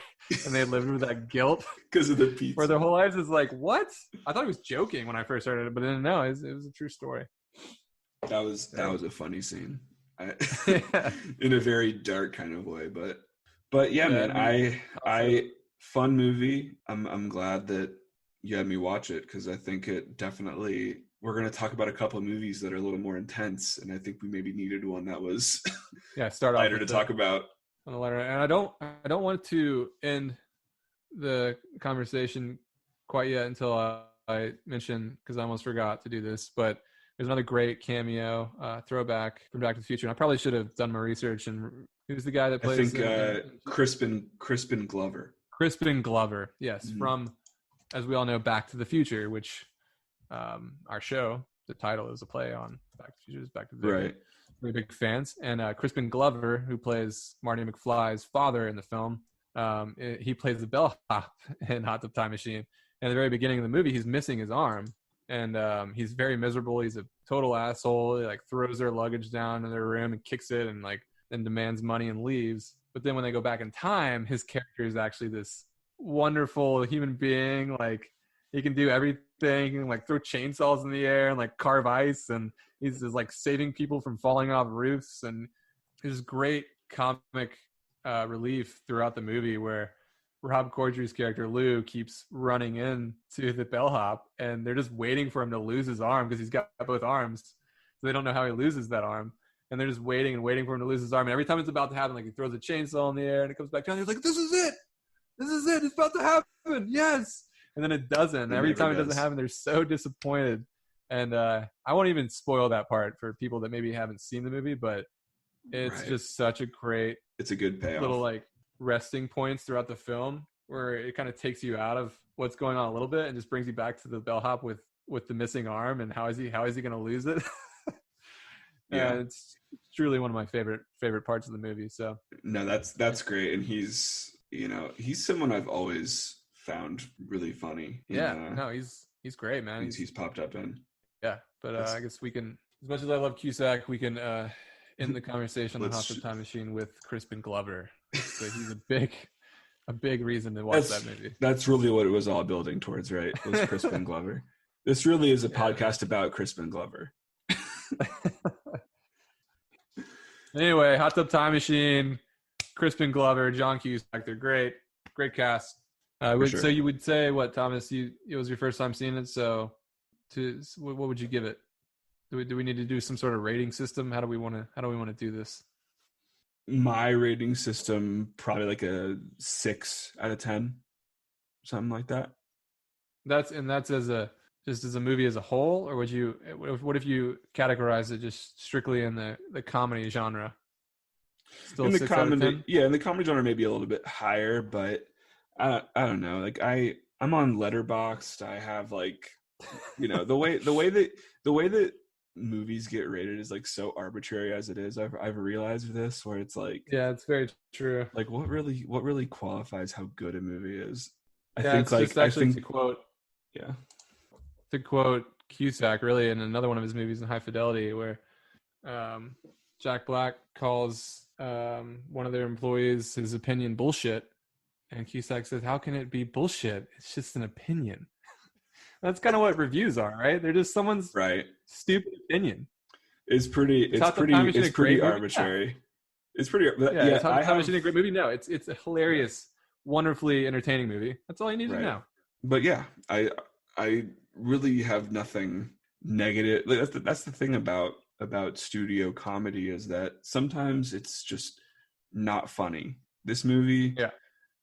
And they lived with that guilt. Because of the pizza. For their whole lives. It's like, what? I thought he was joking when I first started it. But then no, it was a true story. That was a funny scene. Yeah. In a very dark kind of way. But yeah, man, I fun movie. I'm glad that you had me watch it because I think it definitely. We're going to talk about a couple of movies that are a little more intense, and I think we maybe needed one that was start lighter to talk about. On the lighter, and I don't want to end the conversation quite yet until I mention, because I almost forgot to do this, but there's another great cameo throwback from Back to the Future. And I probably should have done my research. And who's the guy that plays? I think Crispin Glover. Crispin Glover, yes, from, as we all know, Back to the Future, which our show, the title is a play on Back to the Future, Back to the Future. Right. Really big fans. And Crispin Glover, who plays Marty McFly's father in the film, he plays the bellhop in Hot Tub Time Machine. And at the very beginning of the movie, he's missing his arm. And he's very miserable. He's a total asshole. He throws their luggage down in their room and kicks it and then demands money and leaves. But then when they go back in time, his character is actually this wonderful human being. He can do everything. He can throw chainsaws in the air and carve ice. And he's just saving people from falling off roofs. And there's great comic relief throughout the movie where Rob Corddry's character Lou keeps running into the bellhop, and they're just waiting for him to lose his arm because he's got both arms. So they don't know how he loses that arm, and they're just waiting and waiting for him to lose his arm. And every time it's about to happen, he throws a chainsaw in the air, and it comes back down. He's like, "This is it! This is it! It's about to happen! Yes!" And then it doesn't. Every time it doesn't happen, they're so disappointed. And I won't even spoil that part for people that maybe haven't seen the movie, but it's just such a great. It's a good payoff. Little resting points throughout the film where it kind of takes you out of what's going on a little bit and just brings you back to the bellhop with the missing arm and how is he going to lose it. Yeah, it's truly one of my favorite parts of the movie. So no, that's great. And he's someone I've always found really funny. He's great, man. He's popped up in. Yeah, but I guess we can, as much as I love Cusack, we can end the conversation on the Hot Tub Time Machine with Crispin Glover. So he's a big reason to watch that movie. That's really what it was all building towards, right? Was Crispin Glover. This really is a podcast about Crispin Glover. Anyway, Hot Tub Time Machine, Crispin Glover, John Cusack, they're great cast. Sure. So you would say what, Thomas? It was your first time seeing it, so what would you give it? Do we need to do some sort of rating system? How do we want to do this? My rating system, probably a 6 out of 10, something like that. That's as a movie as a whole, or what if you categorize it just strictly in the comedy genre? Still in the 6 comedy, out of 10? Yeah, in the comedy genre maybe a little bit higher, but I don't know. I'm on Letterboxd. I have the way that movies get rated is so arbitrary as it is. I've realized this, where it's it's very true. What really qualifies how good a movie is? To quote Cusack, really, in another one of his movies in High Fidelity, where Jack Black calls one of their employees his opinion bullshit, and Cusack says, "How can it be bullshit? It's just an opinion." That's kind of what reviews are, right? They're just someone's Right. stupid opinion. It's pretty arbitrary. It's pretty Yeah, it's Time Machine a great movie? No, it's a hilarious, wonderfully entertaining movie. That's all you need to know. But yeah, I really have nothing negative. That's the thing about studio comedy, is that sometimes it's just not funny. This movie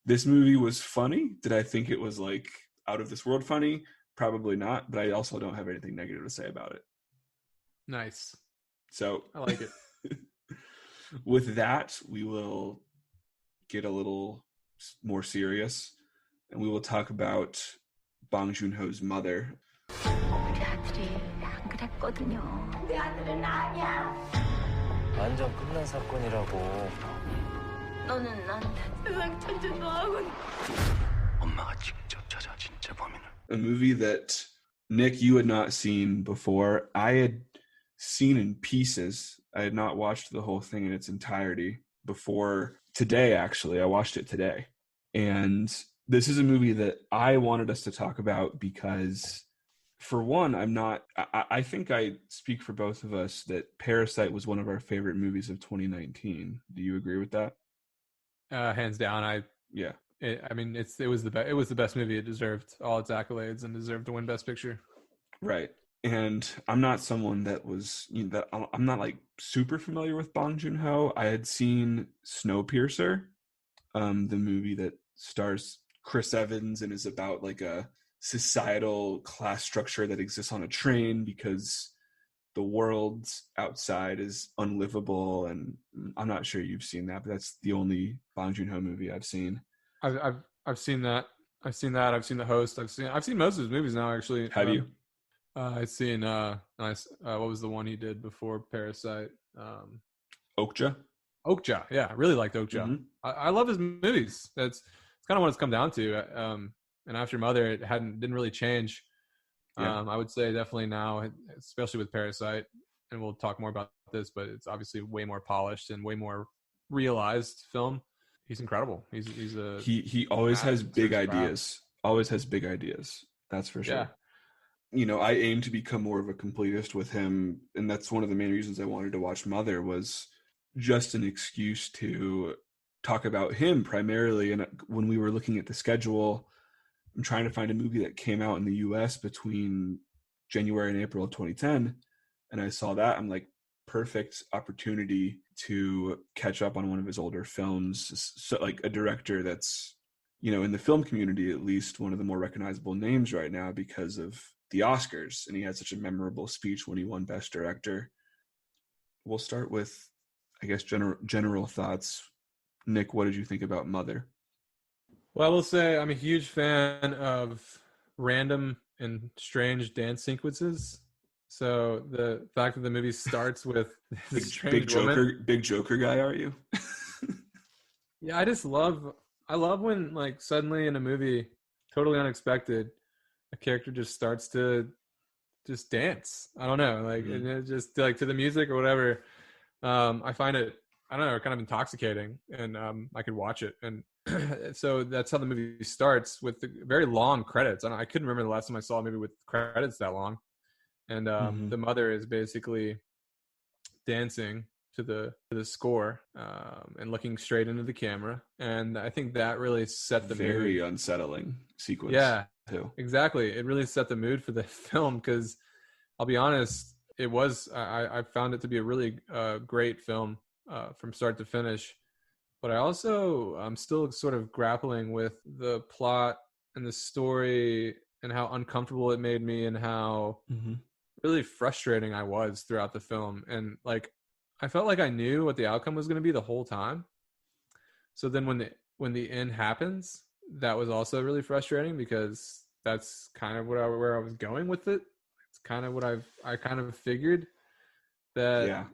was funny. Did I think it was like out of this world funny? Probably not, but I also don't have anything negative to say about it. Nice. So I like it. With that, we will get a little more serious, and we will talk about Bong Joon-ho's mother. 우리 아들이 안 그랬거든요. 내 아들은 아니야. 완전 끝난 사건이라고. 너는 나한테 세상 천재 너하고. 엄마가 직접 찾아 진짜 범인을. A movie that, Nick, you had not seen before. I had seen in pieces. I had not watched the whole thing in its entirety before today, actually. I watched it today. And this is a movie that I wanted us to talk about because, for one, I think I speak for both of us that Parasite was one of our favorite movies of 2019. Do you agree with that? Hands down. Yeah. It was the best movie. It deserved all its accolades and deserved to win Best Picture. Right. And I'm not someone that was, I'm not like super familiar with Bong Joon-ho. I had seen Snowpiercer, the movie that stars Chris Evans and is about like a societal class structure that exists on a train because the world outside is unlivable. And I'm not sure you've seen that, but that's the only Bong Joon-ho movie I've seen. I've seen that. I've seen The Host. I've seen most of his movies now, actually. Have you? I've seen what was the one he did before Parasite? Okja. Yeah, I really liked Okja. Mm-hmm. I love his movies. It's kind of what it's come down to. And after Mother, it didn't really change. Yeah. I would say definitely now, especially with Parasite, and we'll talk more about this, but it's obviously way more polished and way more realized film. He's incredible. He always has big ideas. Always has big ideas. That's for sure. Yeah. I aim to become more of a completist with him, and that's one of the main reasons I wanted to watch Mother, was just an excuse to talk about him primarily. And when we were looking at the schedule, I'm trying to find a movie that came out in the US between January and April of 2010, and I saw that. I'm like, perfect opportunity to catch up on one of his older films. So, like, a director that's, in the film community, at least, one of the more recognizable names right now because of the Oscars, and he had such a memorable speech when he won Best Director. We'll start with, I guess, general thoughts. Nick, what did you think about Mother? Well, I will say I'm a huge fan of random and strange dance sequences. So the fact that the movie starts with this big Joker guy, are you? Yeah, I love when, like, suddenly in a movie, totally unexpected, a character just starts to just dance. I don't know, like, and it just, like, to the music or whatever. I find it, I don't know, kind of intoxicating, and I could watch it. And so that's how the movie starts, with the very long credits. I couldn't remember the last time I saw a movie with credits that long. And the mother is basically dancing to the score and looking straight into the camera. And I think that really set the very mood. unsettling sequence. Yeah, too. Exactly. It really set the mood for the film, because I'll be honest, I found it to be a really great film from start to finish. But I'm still sort of grappling with the plot and the story and how uncomfortable it made me, and how really frustrating I was throughout the film. And, like, I felt like I knew what the outcome was going to be the whole time. So then when the end happens, that was also really frustrating, because that's kind of where I was going with it. It's kind of what I kind of figured that,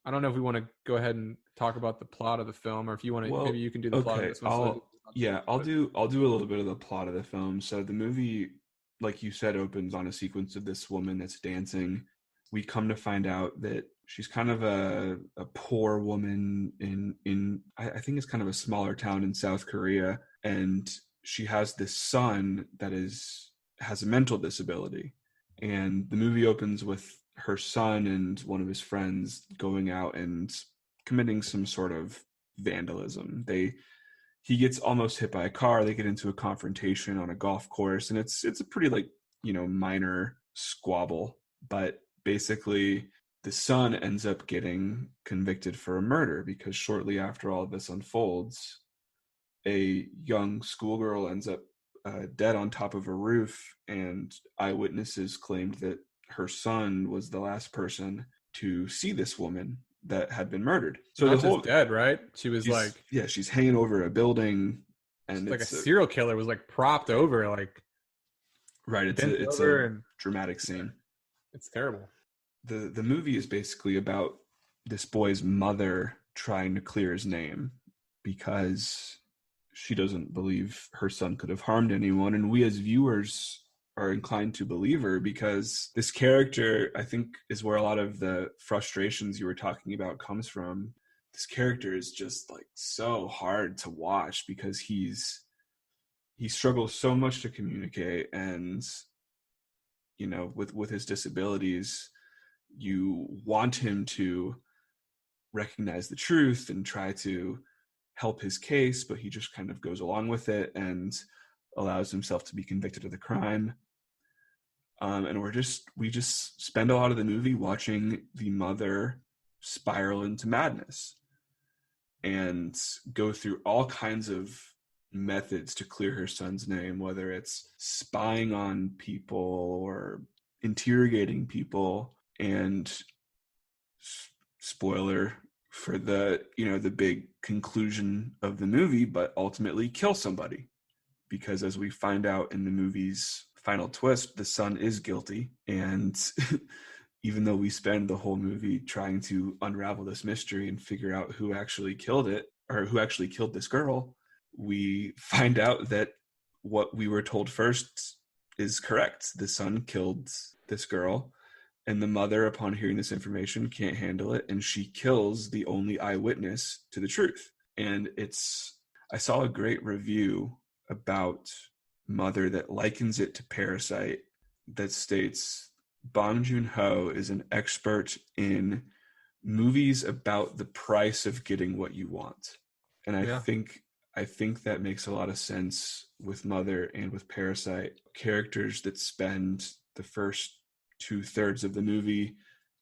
I don't know if we want to go ahead and talk about the plot of the film, or if you want to, maybe you can do the plot of this one. I'll do a little bit of the plot of the film. So the movie, like you said, opens on a sequence of this woman that's dancing. We come to find out that she's kind of a poor woman in I think it's kind of a smaller town in South Korea, and she has this son that has a mental disability. And the movie opens with her son and one of his friends going out and committing some sort of vandalism. He gets almost hit by a car. They get into a confrontation on a golf course, and it's a pretty minor squabble. But basically, the son ends up getting convicted for a murder because shortly after all of this unfolds, a young schoolgirl ends up dead on top of a roof, and eyewitnesses claimed that her son was the last person to see this woman that had been murdered. So not just dead, right? She was she's hanging over a building, and it's like a serial killer was like propped over, like right. It's a dramatic scene. It's terrible. The movie is basically about this boy's mother trying to clear his name because she doesn't believe her son could have harmed anyone, and we as viewers are inclined to believe her because this character, I think, is where a lot of the frustrations you were talking about comes from. This character is just like so hard to watch because he struggles so much to communicate, and with his disabilities, you want him to recognize the truth and try to help his case, but he just kind of goes along with it and allows himself to be convicted of the crime. And we just spend a lot of the movie watching the mother spiral into madness and go through all kinds of methods to clear her son's name, whether it's spying on people or interrogating people, and spoiler for the big conclusion of the movie, but ultimately kill somebody, because as we find out in the movie's final twist, the son is guilty. And even though we spend the whole movie trying to unravel this mystery and figure out who actually killed it, or who actually killed this girl, we find out that what we were told first is correct. The son killed this girl, and the mother, upon hearing this information, can't handle it, and she kills the only eyewitness to the truth. And I saw a great review about Mother that likens it to Parasite, that states Bong Joon-ho is an expert in movies about the price of getting what you want. And I think that makes a lot of sense with Mother and with Parasite. Characters that spend the first 2/3 of the movie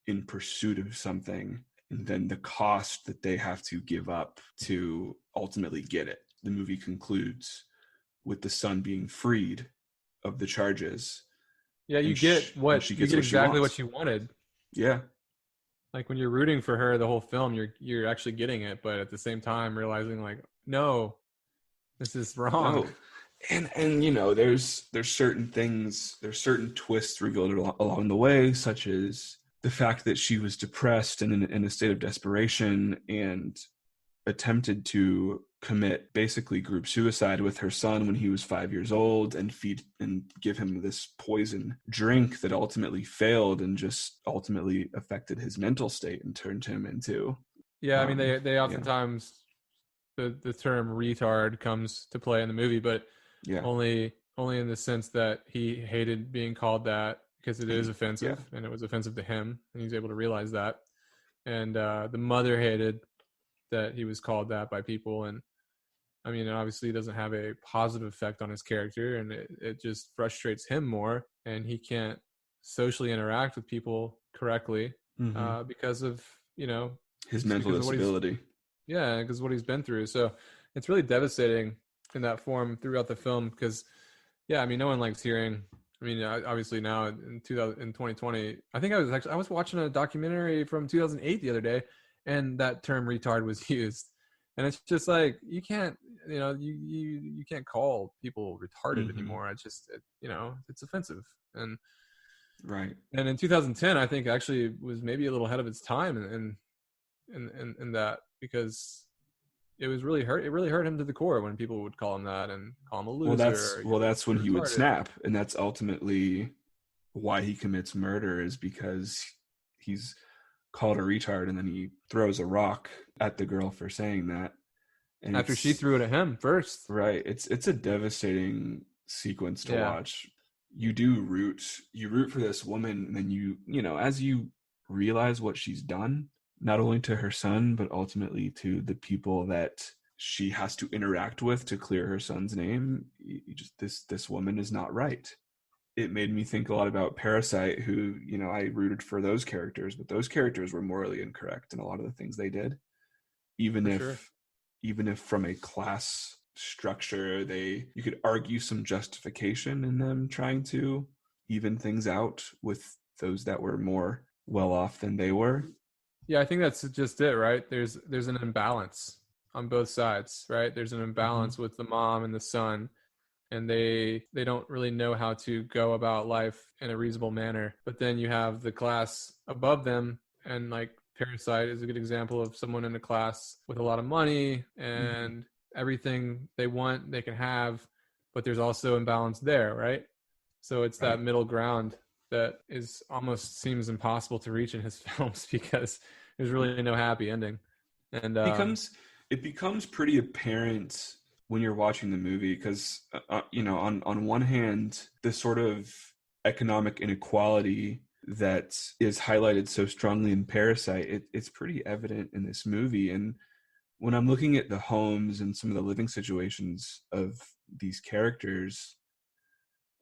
in pursuit of something, and then the cost that they have to give up to ultimately get it. The movie concludes with the son being freed of the charges. Yeah, you get exactly what you wanted. Yeah. Like when you're rooting for her the whole film, you're actually getting it, but at the same time realizing like, no, this is wrong. No. And there's certain things, there's certain twists revealed along the way, such as the fact that she was depressed and in a state of desperation and attempted to commit basically group suicide with her son when he was 5 years old, and feed and give him this poison drink that ultimately failed and just ultimately affected his mental state and turned him into. Yeah, I mean they oftentimes the term retard comes to play in the movie, but only in the sense that he hated being called that because it is offensive, and it was offensive to him, and he's able to realize that. And the mother hated that he was called that by people, and I mean, it obviously doesn't have a positive effect on his character, and it just frustrates him more, and he can't socially interact with people correctly because of his mental disability. Yeah, because what he's been through. So it's really devastating in that form throughout the film because, I mean, no one likes hearing. I mean, obviously now in 2020, I think I was watching a documentary from 2008 the other day, and that term retard was used, and it's just like you can't, you can't call people retarded anymore. It's just, it's offensive, and right. And in 2010, I think actually was maybe a little ahead of its time in that, because it was really hurt. It really hurt him to the core when people would call him that and call him a loser. Well, that's when he would snap, and that's ultimately why he commits murder, is because he's called a retard, and then he throws a rock at the girl for saying that. And after she threw it at him first. Right. It's a devastating sequence to watch. you do root for this woman, and then you know, as you realize what she's done, not only to her son, but ultimately to the people that she has to interact with to clear her son's name, you just this woman is not right. It made me think a lot about Parasite, who, you know, I rooted for those characters, but those characters were morally incorrect in a lot of the things they did. Even For if sure. even if from a class structure, you could argue some justification in them trying to even things out with those that were more well off than they were. Yeah, I think that's just it, right? There's an imbalance on both sides, right? There's an imbalance with the mom and the son, and they don't really know how to go about life in a reasonable manner. But then you have the class above them, and like Parasite is a good example of someone in a class with a lot of money and everything they want they can have, but there's also imbalance there, right? So it's that Right. middle ground that is almost seems impossible to reach in his films because there's really no happy ending. And It becomes pretty apparent when you're watching the movie, because you know, on one hand, the sort of economic inequality that is highlighted so strongly in Parasite, it's pretty evident in this movie. And when I'm looking at the homes and some of the living situations of these characters,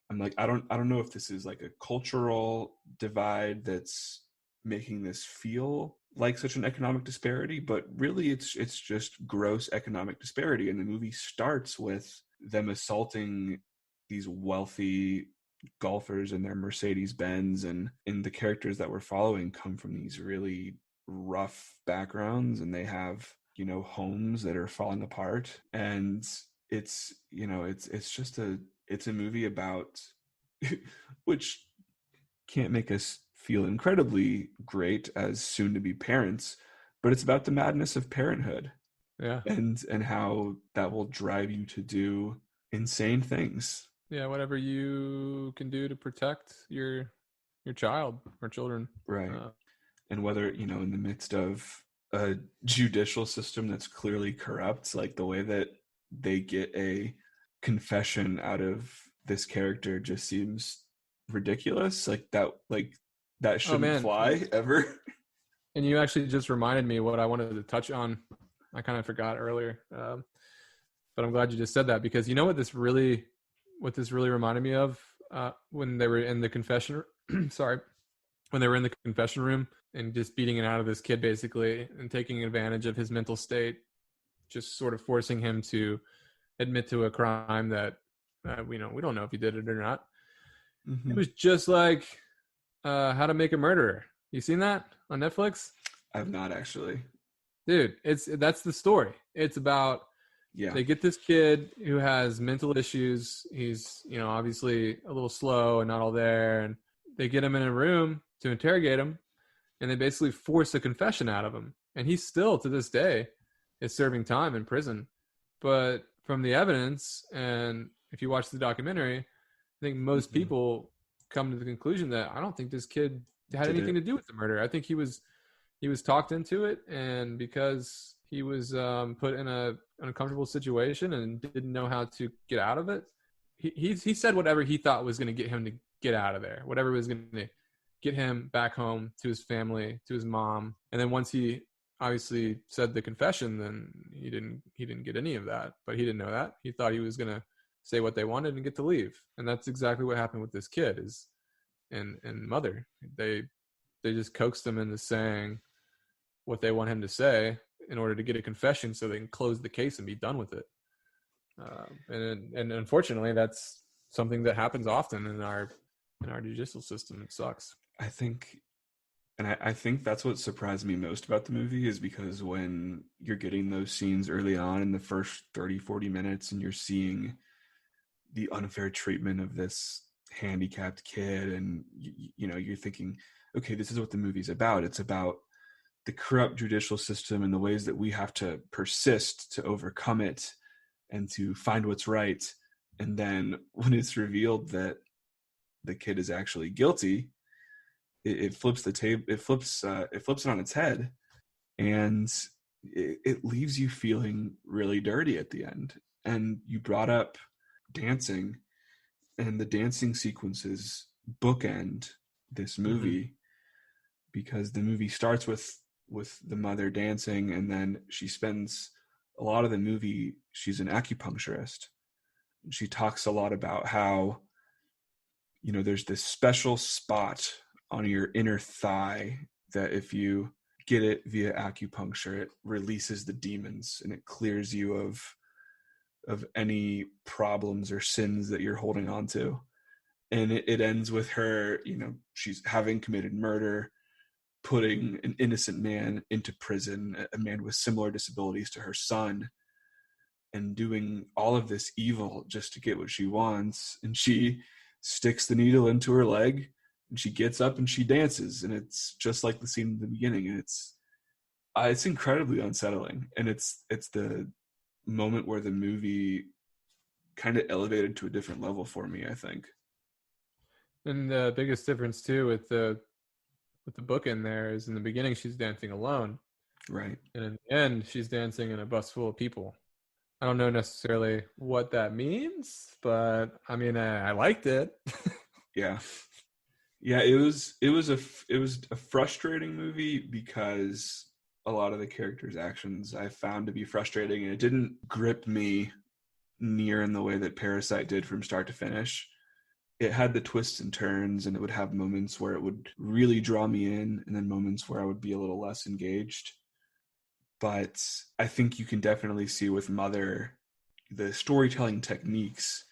I'm like, I don't know if this is like a cultural divide that's making this feel like such an economic disparity, but really it's just gross economic disparity. And the movie starts with them assaulting these wealthy golfers in their Mercedes Benz, and the characters that we're following come from these really rough backgrounds, and they have, you know, homes that are falling apart. And it's, you know, it's a movie about which can't make us feel incredibly great as soon to be parents, but it's about the madness of parenthood. yeah. And how that will drive you to do insane things. Yeah, whatever you can do to protect your child or children. Right. And whether, you know, in the midst of a judicial system that's clearly corrupt, like the way that they get a confession out of this character just seems ridiculous. Like that shouldn't man. fly ever. And you actually just reminded me what I wanted to touch on. I kind of forgot earlier, but I'm glad you just said that, because you know what this really reminded me of when they were in the confession. Sorry, when they were in the confession room and just beating it out of this kid basically, and taking advantage of his mental state, just sort of forcing him to admit to a crime that we don't know if he did it or not. It was just like How to Make a Murderer. You seen that on Netflix? I've not actually. Dude, that's the story. It's about, Yeah. they get this kid who has mental issues. He's, you know, obviously a little slow and not all there, and they get him in a room to interrogate him, and they basically force a confession out of him. And he still, to this day, is serving time in prison. But from the evidence, and if you watch the documentary, I think most people come to the conclusion that I don't think this kid had anything to do with the murder. I think he was talked into it, and because he was put in an uncomfortable situation and didn't know how to get out of it, he said whatever he thought was going to get him to get out of there, whatever was going to get him back home to his family, to his mom. And then once he obviously said the confession, then he didn't get any of that. But he didn't know that. He thought he was going to say what they wanted and get to leave. And that's exactly what happened with this kid and mother. They just coaxed him into saying what they want him to say in order to get a confession so they can close the case and be done with it. And unfortunately, that's something that happens often in our judicial system. It sucks. I think that's what surprised me most about the movie, is because when you're getting those scenes early on in the first 30-40 minutes, and you're seeing the unfair treatment of this handicapped kid, and you know, you're thinking, okay, this is what the movie's about. It's about the corrupt judicial system and the ways that we have to persist to overcome it and to find what's right. And then when it's revealed that the kid is actually guilty, it flips the table. It flips it on its head, and it leaves you feeling really dirty at the end. And you brought up dancing, and the dancing sequences bookend this movie, because the movie starts with the mother dancing, and then she spends a lot of the movie, she's an acupuncturist. She talks a lot about how, you know, there's this special spot on your inner thigh that if you get it via acupuncture, it releases the demons and it clears you of any problems or sins that you're holding on to. And it ends with her, you know, she's having committed murder, putting an innocent man into prison, a man with similar disabilities to her son, and doing all of this evil just to get what she wants. And she sticks the needle into her leg, and she gets up and she dances, and it's just like the scene in the beginning. And it's incredibly unsettling, and it's the moment where the movie kind of elevated to a different level for me, I think. And the biggest difference too with the book in there is in the beginning she's dancing alone, Right? and in the end she's dancing in a bus full of people. I don't know necessarily what that means, but I mean, I liked it. Yeah. It was a frustrating movie because a lot of the characters' actions I found to be frustrating, and it didn't grip me near in the way that Parasite did from start to finish. It had the twists and turns, and it would have moments where it would really draw me in, and then moments where I would be a little less engaged. But I think you can definitely see with Mother the storytelling techniques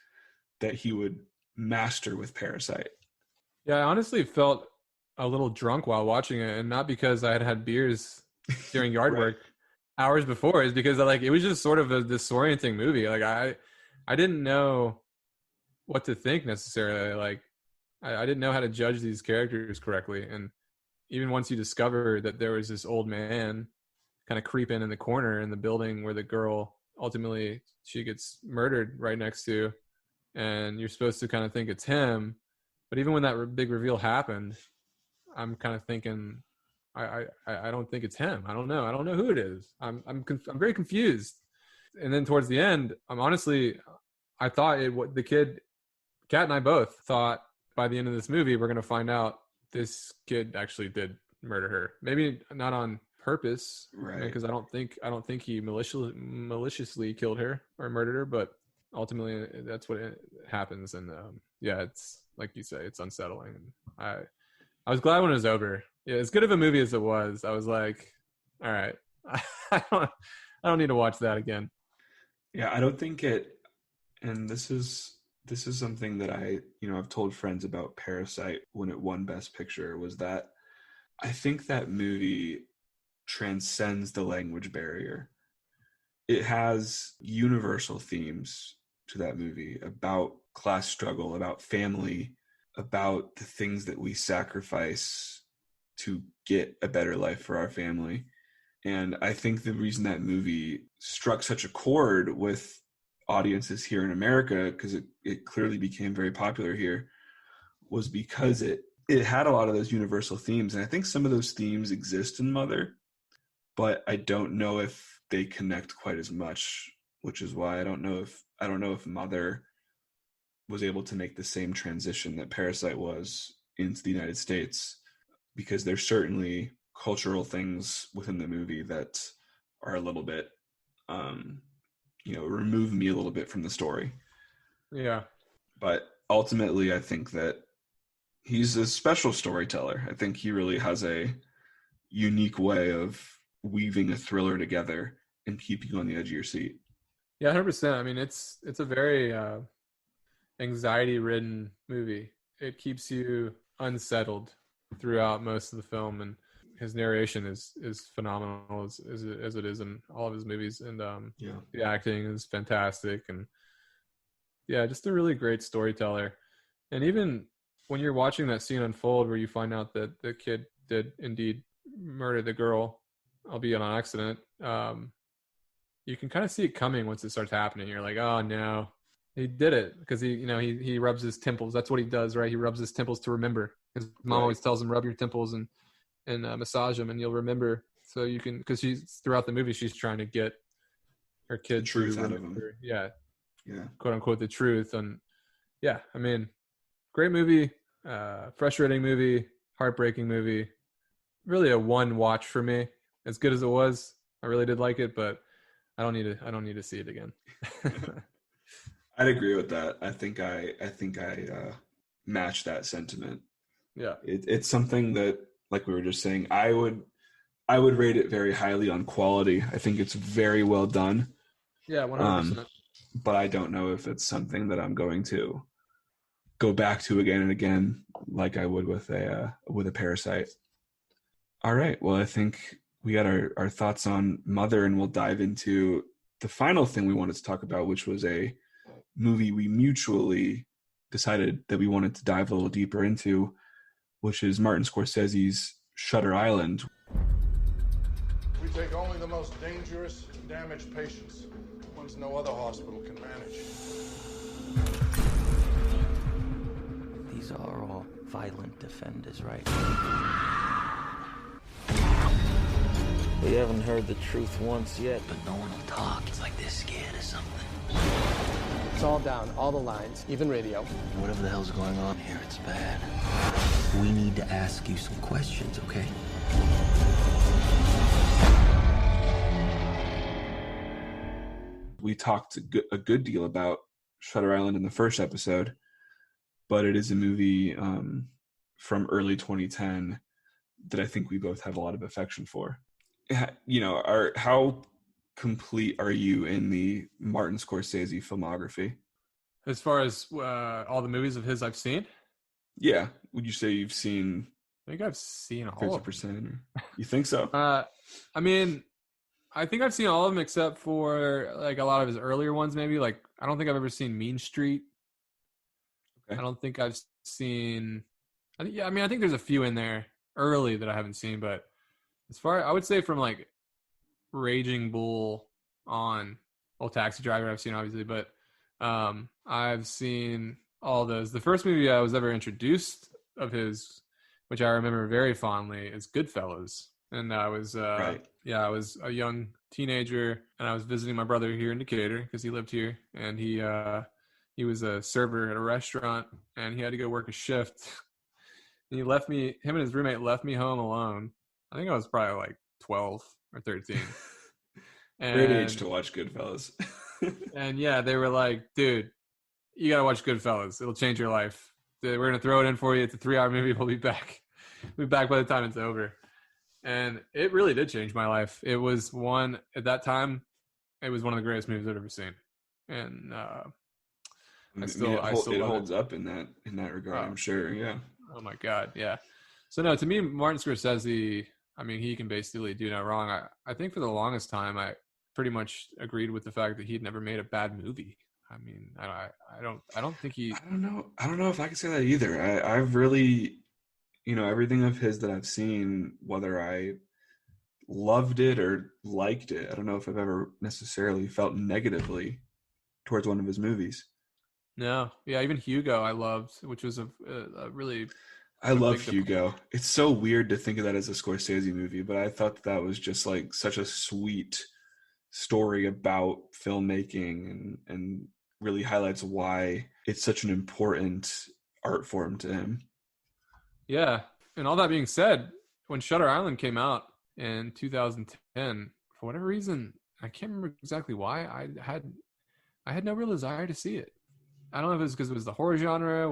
that he would master with Parasite. Yeah, I honestly felt a little drunk while watching it, and not because I had had beers during yard Right. work hours before. Is because it was just sort of a disorienting movie. Like I didn't know what to think necessarily. Like I didn't know how to judge these characters correctly. And even once you discover that there was this old man kind of creeping in the corner in the building where the girl ultimately she gets murdered right next to, and you're supposed to kind of think it's him. But even when that big reveal happened, I'm kind of thinking, I don't think it's him. I don't know who it is. I'm very confused. And then towards the end, I thought the kid, Kat and I both thought by the end of this movie we're going to find out this kid actually did murder her. Maybe not on purpose, Right? Because I don't think he maliciously killed her or murdered her, but ultimately that's what happens. And it's like you say, it's unsettling. And I was glad when it was over. Yeah, as good of a movie as it was, I was like, all right, I don't need to watch that again. Yeah, I don't think it. And this is something that I've told friends about Parasite when it won Best Picture, was that I think that movie transcends the language barrier. It has universal themes to that movie about class struggle, about family, about the things that we sacrifice to get a better life for our family. And I think the reason that movie struck such a chord with audiences here in America, because it clearly became very popular here, was because it had a lot of those universal themes. And I think some of those themes exist in Mother, but I don't know if they connect quite as much, which is why I don't know if Mother was able to make the same transition that Parasite was into the United States, because there's certainly cultural things within the movie that are a little bit remove me a little bit from the story. Yeah. But ultimately I think that he's a special storyteller. I think he really has a unique way of weaving a thriller together and keeping you on the edge of your seat. Yeah, 100%. I mean, it's a very anxiety-ridden movie. It keeps you unsettled throughout most of the film, and his narration is phenomenal as it is in all of his movies, and the acting is fantastic, and just a really great storyteller. And even when you're watching that scene unfold where you find out that the kid did indeed murder the girl, albeit on accident, you can kind of see it coming once it starts happening. You're like, oh no, he did it, because he rubs his temples. That's what he does, right? He rubs his temples to remember. His mom always tells him, rub your temples and massage them, and you'll remember. So you can, because she's throughout the movie, she's trying to get her kid The truth to out of remember, him. Yeah, quote unquote, the truth. And Yeah, I mean, great movie, frustrating movie, heartbreaking movie. Really a one watch for me. As good as it was, I really did like it, but I don't need to see it again. I'd agree with that. I think I match that sentiment. Yeah. It's something that, like we were just saying, I would rate it very highly on quality. I think it's very well done. Yeah, 100%. But I don't know if it's something that I'm going to go back to again and again, like I would with a Parasite. All right. Well, I think we got our thoughts on Mother, and we'll dive into the final thing we wanted to talk about, which was a movie we mutually decided that we wanted to dive a little deeper into, which is Martin Scorsese's Shutter Island. We take only the most dangerous and damaged patients, ones no other hospital can manage. These are all violent offenders, right? We haven't heard the truth once yet. But no one will talk. It's like they're scared of something. It's all down, all the lines, even radio. Whatever the hell's going on here, it's bad. We need to ask you some questions, okay? We talked a good deal about Shutter Island in the first episode, but it is a movie from early 2010 that I think we both have a lot of affection for. You know, how complete are you in the Martin Scorsese filmography? As far as all the movies of his I've seen? Yeah. Would you say you've seen I think I've seen all of them. 50%? You think so? I mean, I think I've seen all of them except for like a lot of his earlier ones. Maybe like I don't think I've ever seen Mean Street. Okay. I don't think I've seen. I think there's a few in there early that I haven't seen, but as far I would say from like Raging Bull on, well, Taxi Driver I've seen obviously, but I've seen all those. The first movie I was ever introduced of his, which I remember very fondly, is Goodfellas. And I was, I was a young teenager, and I was visiting my brother here in Decatur because he lived here, and he was a server at a restaurant, and he had to go work a shift. And him and his roommate left me home alone. I think I was probably like 12 or 13. Great age to watch Goodfellas. And yeah, they were like, dude, you got to watch Goodfellas. It'll change your life. We're going to throw it in for you. It's a 3-hour movie. We'll be back. We'll be back by the time it's over. And it really did change my life. It was at that time, it was one of the greatest movies I've ever seen. And it holds up in that regard, I'm sure. Yeah. Oh my God. Yeah. So no, to me, Martin Scorsese, I mean, he can basically do no wrong. I think for the longest time, I pretty much agreed with the fact that he'd never made a bad movie. I mean, I don't think he. I don't know if I can say that either. I've really, everything of his that I've seen, whether I loved it or liked it, I don't know if I've ever necessarily felt negatively towards one of his movies. No, yeah, even Hugo I loved, which was a really. I love Hugo. It's so weird to think of that as a Scorsese movie, but I thought that was just like such a sweet story about filmmaking and really highlights why it's such an important art form to him. Yeah. And all that being said, when Shutter Island came out in 2010, for whatever reason, I can't remember exactly why, I had no real desire to see it. I don't know if it was because it was the horror genre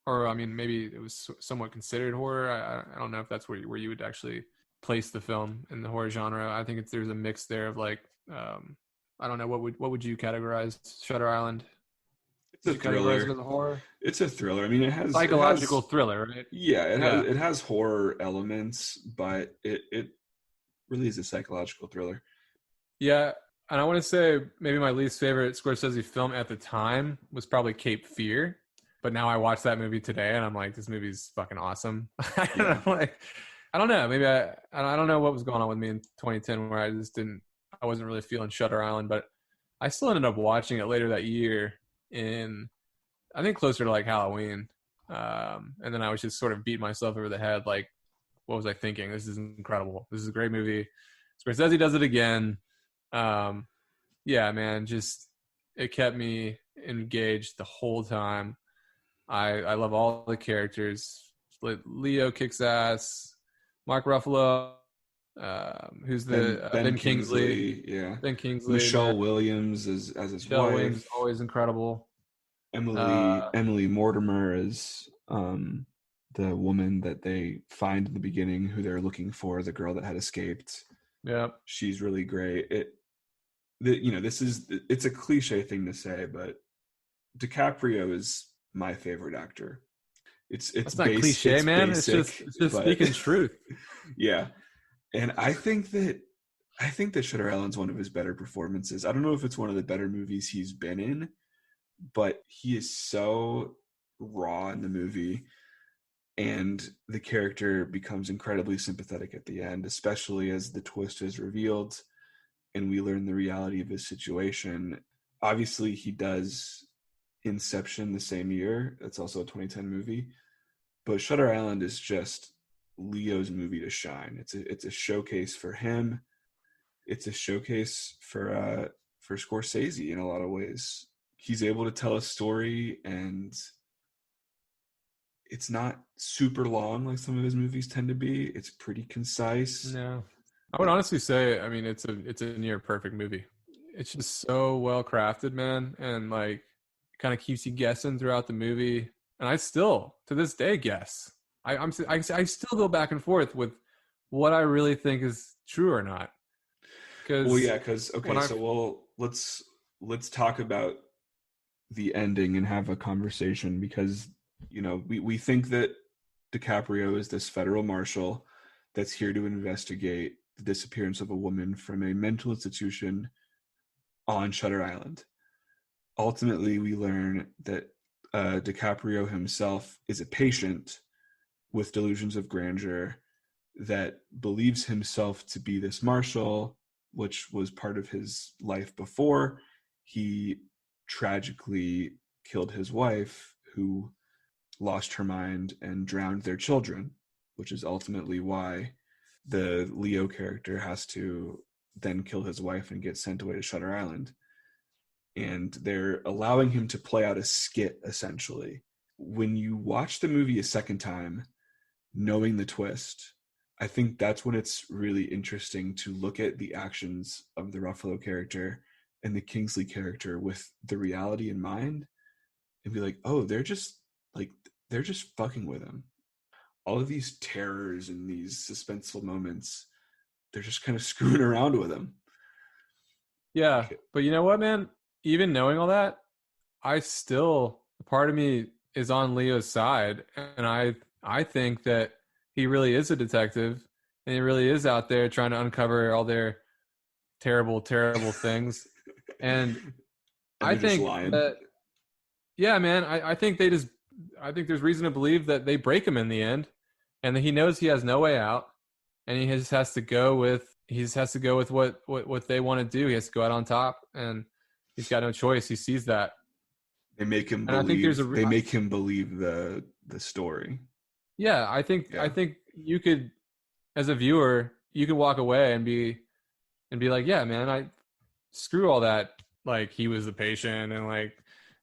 or I mean, maybe it was somewhat considered horror. I don't know if that's where you would actually place the film in the horror genre. I think there's a mix there of like, I don't know, what would you categorize Shutter Island? It's a thriller. It as a horror? It's a thriller. I mean, it has psychological thriller, right? Yeah, it has horror elements, but it really is a psychological thriller. Yeah, and I want to say maybe my least favorite Scorsese film at the time was probably Cape Fear. But now I watch that movie today, and I'm like, this movie's fucking awesome. Yeah. I'm like, I don't know. Maybe I don't know what was going on with me in 2010 where I wasn't really feeling Shutter Island, but I still ended up watching it later that year I think closer to like Halloween. And then I was just sort of beating myself over the head. Like, what was I thinking? This is incredible. This is a great movie. Scorsese does it again. Yeah, man, just it kept me engaged the whole time. I love all the characters. Leo kicks ass. Mark Ruffalo, who's the Ben Kingsley. Yeah. Ben Kingsley. Michelle Williams as his Michelle wife. Williams, always incredible. Emily Mortimer is the woman that they find in the beginning, who they're looking for, the girl that had escaped. Yeah, she's really great. It's a cliche thing to say, but DiCaprio is my favorite actor. It's not cliche, it's man. Basic, it's just speaking truth. Yeah, and I think that Shutter Island's one of his better performances. I don't know if it's one of the better movies he's been in, but he is so raw in the movie, and the character becomes incredibly sympathetic at the end, especially as the twist is revealed and we learn the reality of his situation. Obviously, he does Inception the same year. That's also a 2010 movie. But Shutter Island is just Leo's movie to shine. It's a showcase for him. It's a showcase for Scorsese in a lot of ways. He's able to tell a story, and it's not super long like some of his movies tend to be. It's pretty concise. No, I would honestly say, I mean, it's a near perfect movie. It's just so well crafted, man, and like kind of keeps you guessing throughout the movie. And I still, to this day, guess. I still go back and forth with what I really think is true or not. Let's talk about the ending and have a conversation, because we think that DiCaprio is this federal marshal that's here to investigate the disappearance of a woman from a mental institution on Shutter Island. Ultimately, we learn that DiCaprio himself is a patient with delusions of grandeur that believes himself to be this marshal, which was part of his life before he tragically killed his wife, who lost her mind and drowned their children, which is ultimately why the Leo character has to then kill his wife and get sent away to Shutter Island. And they're allowing him to play out a skit, essentially. When you watch the movie a second time, knowing the twist, I think that's when it's really interesting to look at the actions of the Ruffalo character and the Kingsley character with the reality in mind, and be like, oh, they're just fucking with him. All of these terrors and these suspenseful moments, they're just kind of screwing around with him. Yeah, but you know what, man? Even knowing all that, part of me is on Leo's side, and I think that he really is a detective, and he really is out there trying to uncover all their terrible, terrible things. And I think that, yeah, man, I think there's reason to believe that they break him in the end, and that he knows he has no way out, and he just has to go with what they want to do. He has to go out on top, and he's got no choice. He sees that. They make him believe. They make him believe the story. Yeah, I think you could, as a viewer, you could walk away and be like, yeah, man, I screw all that. Like, he was the patient and like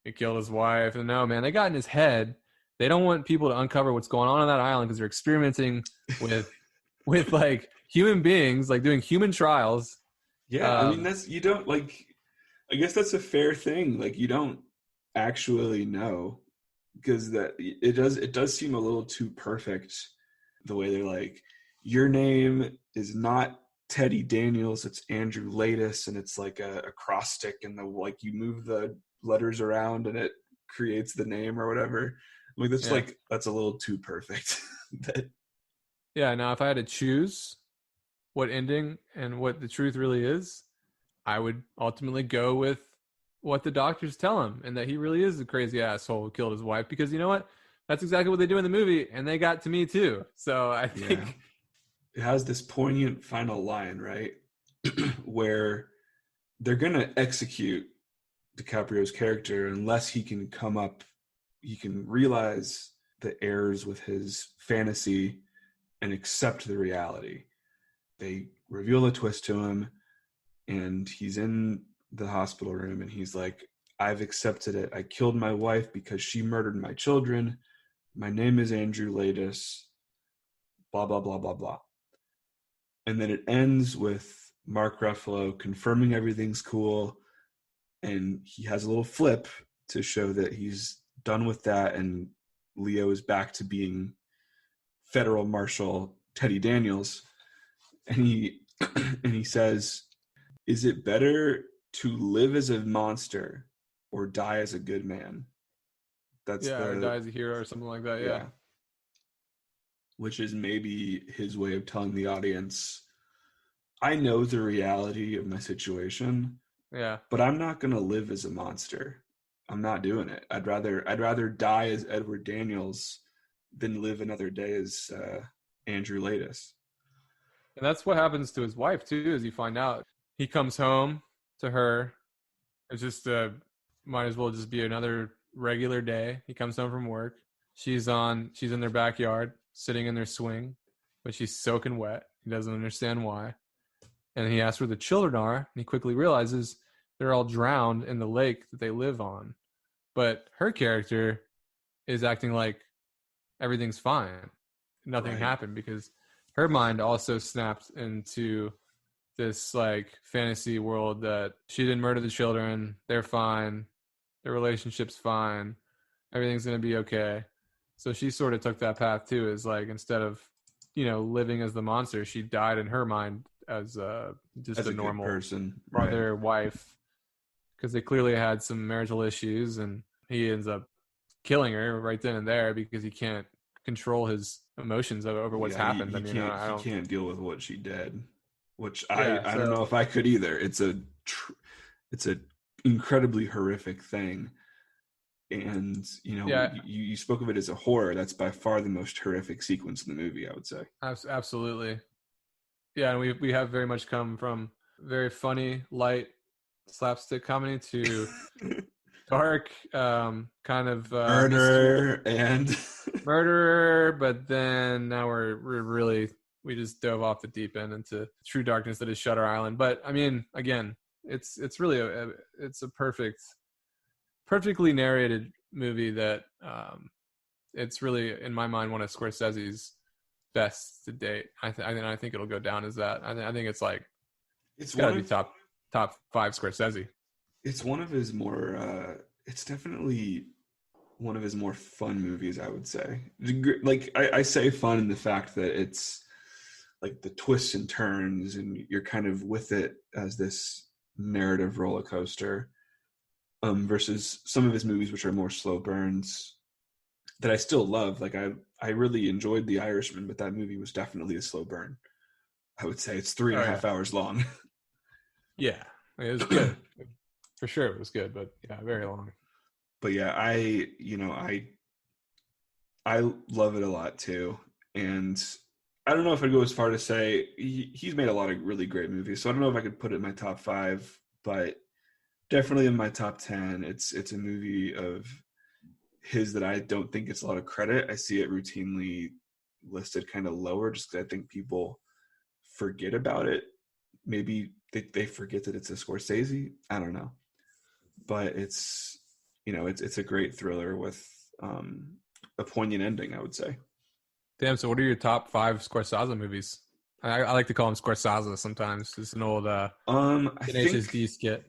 he killed his wife. And no, man, they got in his head. They don't want people to uncover what's going on that island because they're experimenting with like human beings, like doing human trials. Yeah, I mean, I guess that's a fair thing. Like, you don't actually know, because it does seem a little too perfect, the way they're like, your name is not Teddy Daniels, it's Andrew Latis, and it's like a acrostic, and you move the letters around and it creates the name or whatever. Like, that's a little too perfect. Yeah, now if I had to choose what ending and what the truth really is, I would ultimately go with what the doctors tell him, and that he really is a crazy asshole who killed his wife, because you know what? That's exactly what they do in the movie, and they got to me too. So I think it has this poignant final line, right? Where they're going to execute DiCaprio's character unless he can realize the errors with his fantasy and accept the reality. They reveal a twist to him, and he's in the hospital room, and he's like, I've accepted it. I killed my wife because she murdered my children. My name is Andrew Latis. Blah, blah, blah, blah, blah. And then it ends with Mark Ruffalo confirming everything's cool. And he has a little flip to show that he's done with that. And Leo is back to being Federal Marshal Teddy Daniels. And he says, is it better to live as a monster or die as a good man? That's or die as a hero or something like that. Yeah. Which is maybe his way of telling the audience, I know the reality of my situation. Yeah. But I'm not going to live as a monster. I'm not doing it. I'd rather die as Edward Daniels than live another day as Andrew Latis. And that's what happens to his wife too, as you find out. He comes home to her. It's just might as well just be another regular day. He comes home from work. She's in their backyard, sitting in their swing, but she's soaking wet. He doesn't understand why. And he asks where the children are, and he quickly realizes they're all drowned in the lake that they live on. But her character is acting like everything's fine. Nothing happened, because her mind also snapped into this like fantasy world that she didn't murder the children. They're fine. Their relationship's fine. Everything's going to be okay. So she sort of took that path too, is like, instead of, living as the monster, she died in her mind as just a normal person, brother, wife, because they clearly had some marital issues, and he ends up killing her right then and there because he can't control his emotions over what's happened. He can't deal with what she did, which I don't know if I could either. It's a incredibly horrific thing. And you spoke of it as a horror. That's by far the most horrific sequence in the movie, I would say. Absolutely. Yeah, and we have very much come from very funny, light slapstick comedy to dark kind of murder and murderer, but then now we just dove off the deep end into true darkness that is Shutter Island. But I mean, again, it's really it's a perfectly narrated movie that it's really, in my mind, one of Scorsese's best to date. I think it'll go down as that. I think it's got to be top 5 Scorsese. It's one of his more. It's definitely one of his more fun movies, I would say. Like I say fun in the fact that it's like the twists and turns, and you're kind of with it as this narrative roller coaster. Versus some of his movies, which are more slow burns, that I still love. Like I really enjoyed The Irishman, but that movie was definitely a slow burn. I would say it's 3.5 hours long. Yeah, it was good. For sure it was good, but yeah, very long. But yeah, I love it a lot too. And I don't know if I'd go as far to say he's made a lot of really great movies. So I don't know if I could put it in my top 5, but definitely in my top 10. It's a movie of his that I don't think gets a lot of credit. I see it routinely listed kind of lower just because I think people forget about it. Maybe they forget that it's a Scorsese. I don't know. But it's a great thriller with a poignant ending, I would say. Damn, so what are your top 5 Scorsese movies? I like to call him Scorsese sometimes. It's an old HSD skit.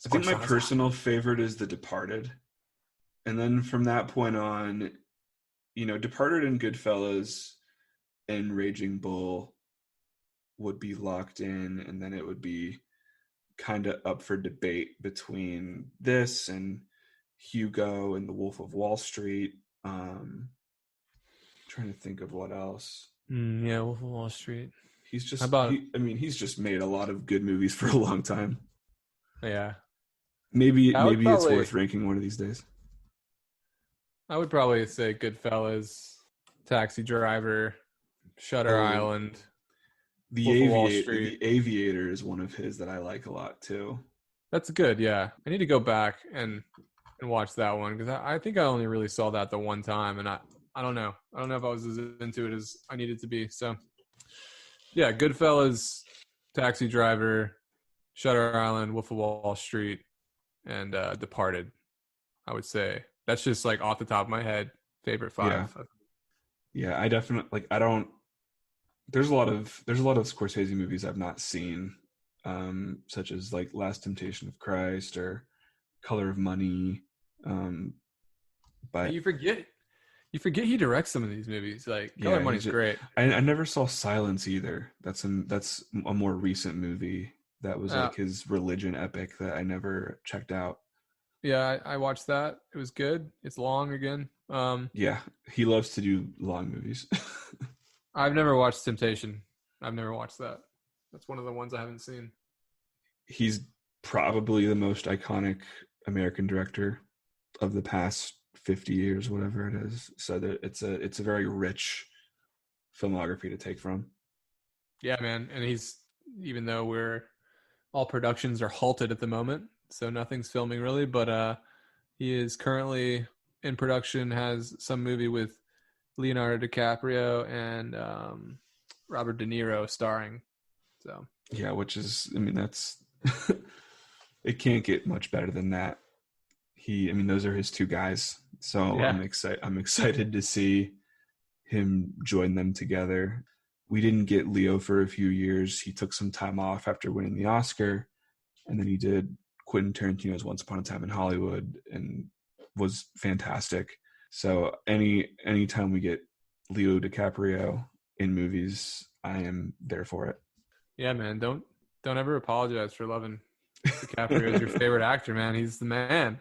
I think my personal favorite is The Departed. And then from that point on, Departed and Goodfellas and Raging Bull would be locked in, and then it would be kind of up for debate between this and Hugo and The Wolf of Wall Street. Trying to think of what else. Yeah, Wolf of Wall Street. He's just he's just made a lot of good movies for a long time. Yeah. Maybe it's worth ranking one of these days. I would probably say Goodfellas, Taxi Driver, Shutter Island, The Aviator is one of his that I like a lot too. That's good, yeah. I need to go back and watch that one because I think I only really saw that the one time, and I don't know. I don't know if I was as into it as I needed to be. So, yeah, Goodfellas, Taxi Driver, Shutter Island, Wolf of Wall Street, and Departed. I would say. That's just like off the top of my head, favorite 5. Yeah, I definitely like. I don't. There's a lot of Scorsese movies I've not seen, such as like Last Temptation of Christ or Color of Money. But you forget he directs some of these movies. Like Color of Money's great. I never saw Silence either. That's a more recent movie that was like his religion epic that I never checked out. Yeah, I watched that. It was good. It's long again. Yeah, he loves to do long movies. I've never watched Temptation. I've never watched that. That's one of the ones I haven't seen. He's probably the most iconic American director of the past 50 years, whatever it is. So that it's a very rich filmography to take from. Yeah, man. And he's, even though all productions are halted at the moment, so nothing's filming really, but he is currently in production, has some movie with Leonardo DiCaprio and Robert De Niro starring. So yeah, which is, I mean, that's it can't get much better than that. Those are his two guys. So yeah. I'm excited to see him join them together. We didn't get Leo for a few years. He took some time off after winning the Oscar, and then he did Quentin Tarantino's Once Upon a Time in Hollywood and was fantastic. So anytime we get Leo DiCaprio in movies, I am there for it. Yeah, man. Don't ever apologize for loving DiCaprio as your favorite actor, man. He's the man.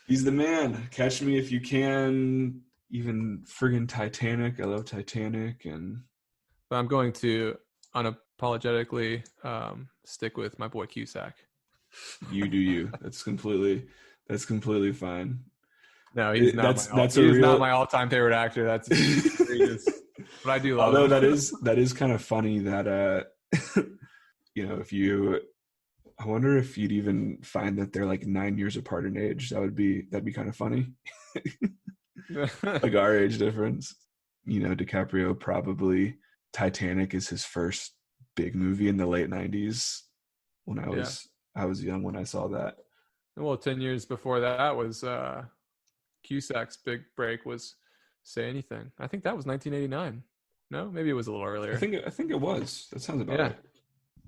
He's the man. Catch Me If You Can. Even friggin' Titanic. I love Titanic. But I'm going to unapologetically stick with my boy Cusack. You do you. That's completely fine. No, he's not. Not my all-time favorite actor. That's egregious. But I do love. Although him. that is kind of funny that I wonder if you'd even find that they're like 9 years apart in age. That'd be kind of funny. Like our age difference. DiCaprio probably Titanic is his first big movie in the late 90s. When I was young when I saw that. Well, 10 years before that was Cusack's big break was Say Anything. I think that was 1989. No, maybe it was a little earlier. I think it was. That sounds about right.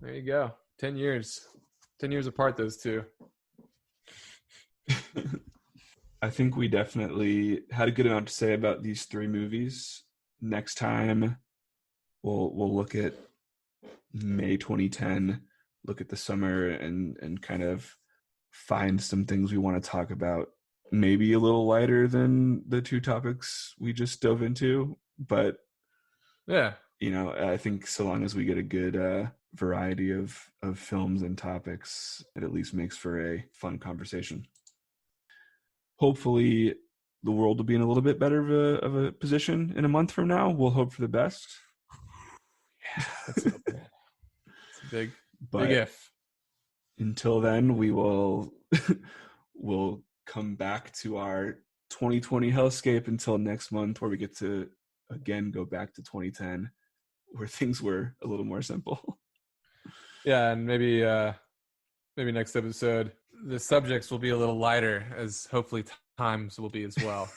There you go. 10 years. 10 years apart, those two. I think we definitely had a good amount to say about these 3 movies. Next time, we'll look at May 2010, look at the summer, and kind of find some things we want to talk about. Maybe a little lighter than the 2 topics we just dove into, but yeah, I think so long as we get a good variety of films and topics, it at least makes for a fun conversation. Hopefully the world will be in a little bit better of a position in a month from now. We'll hope for the best. Yeah, that's a big if. Until then, we'll come back to our 2020 hellscape until next month, where we get to again go back to 2010, where things were a little more simple. Yeah, and maybe next episode the subjects will be a little lighter, as hopefully times will be as well.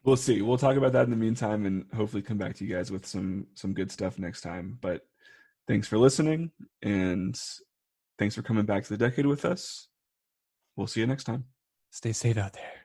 We'll see. We'll talk about that in the meantime, and hopefully come back to you guys with some good stuff next time. But thanks for listening, and thanks for coming back to the decade with us. We'll see you next time. Stay safe out there.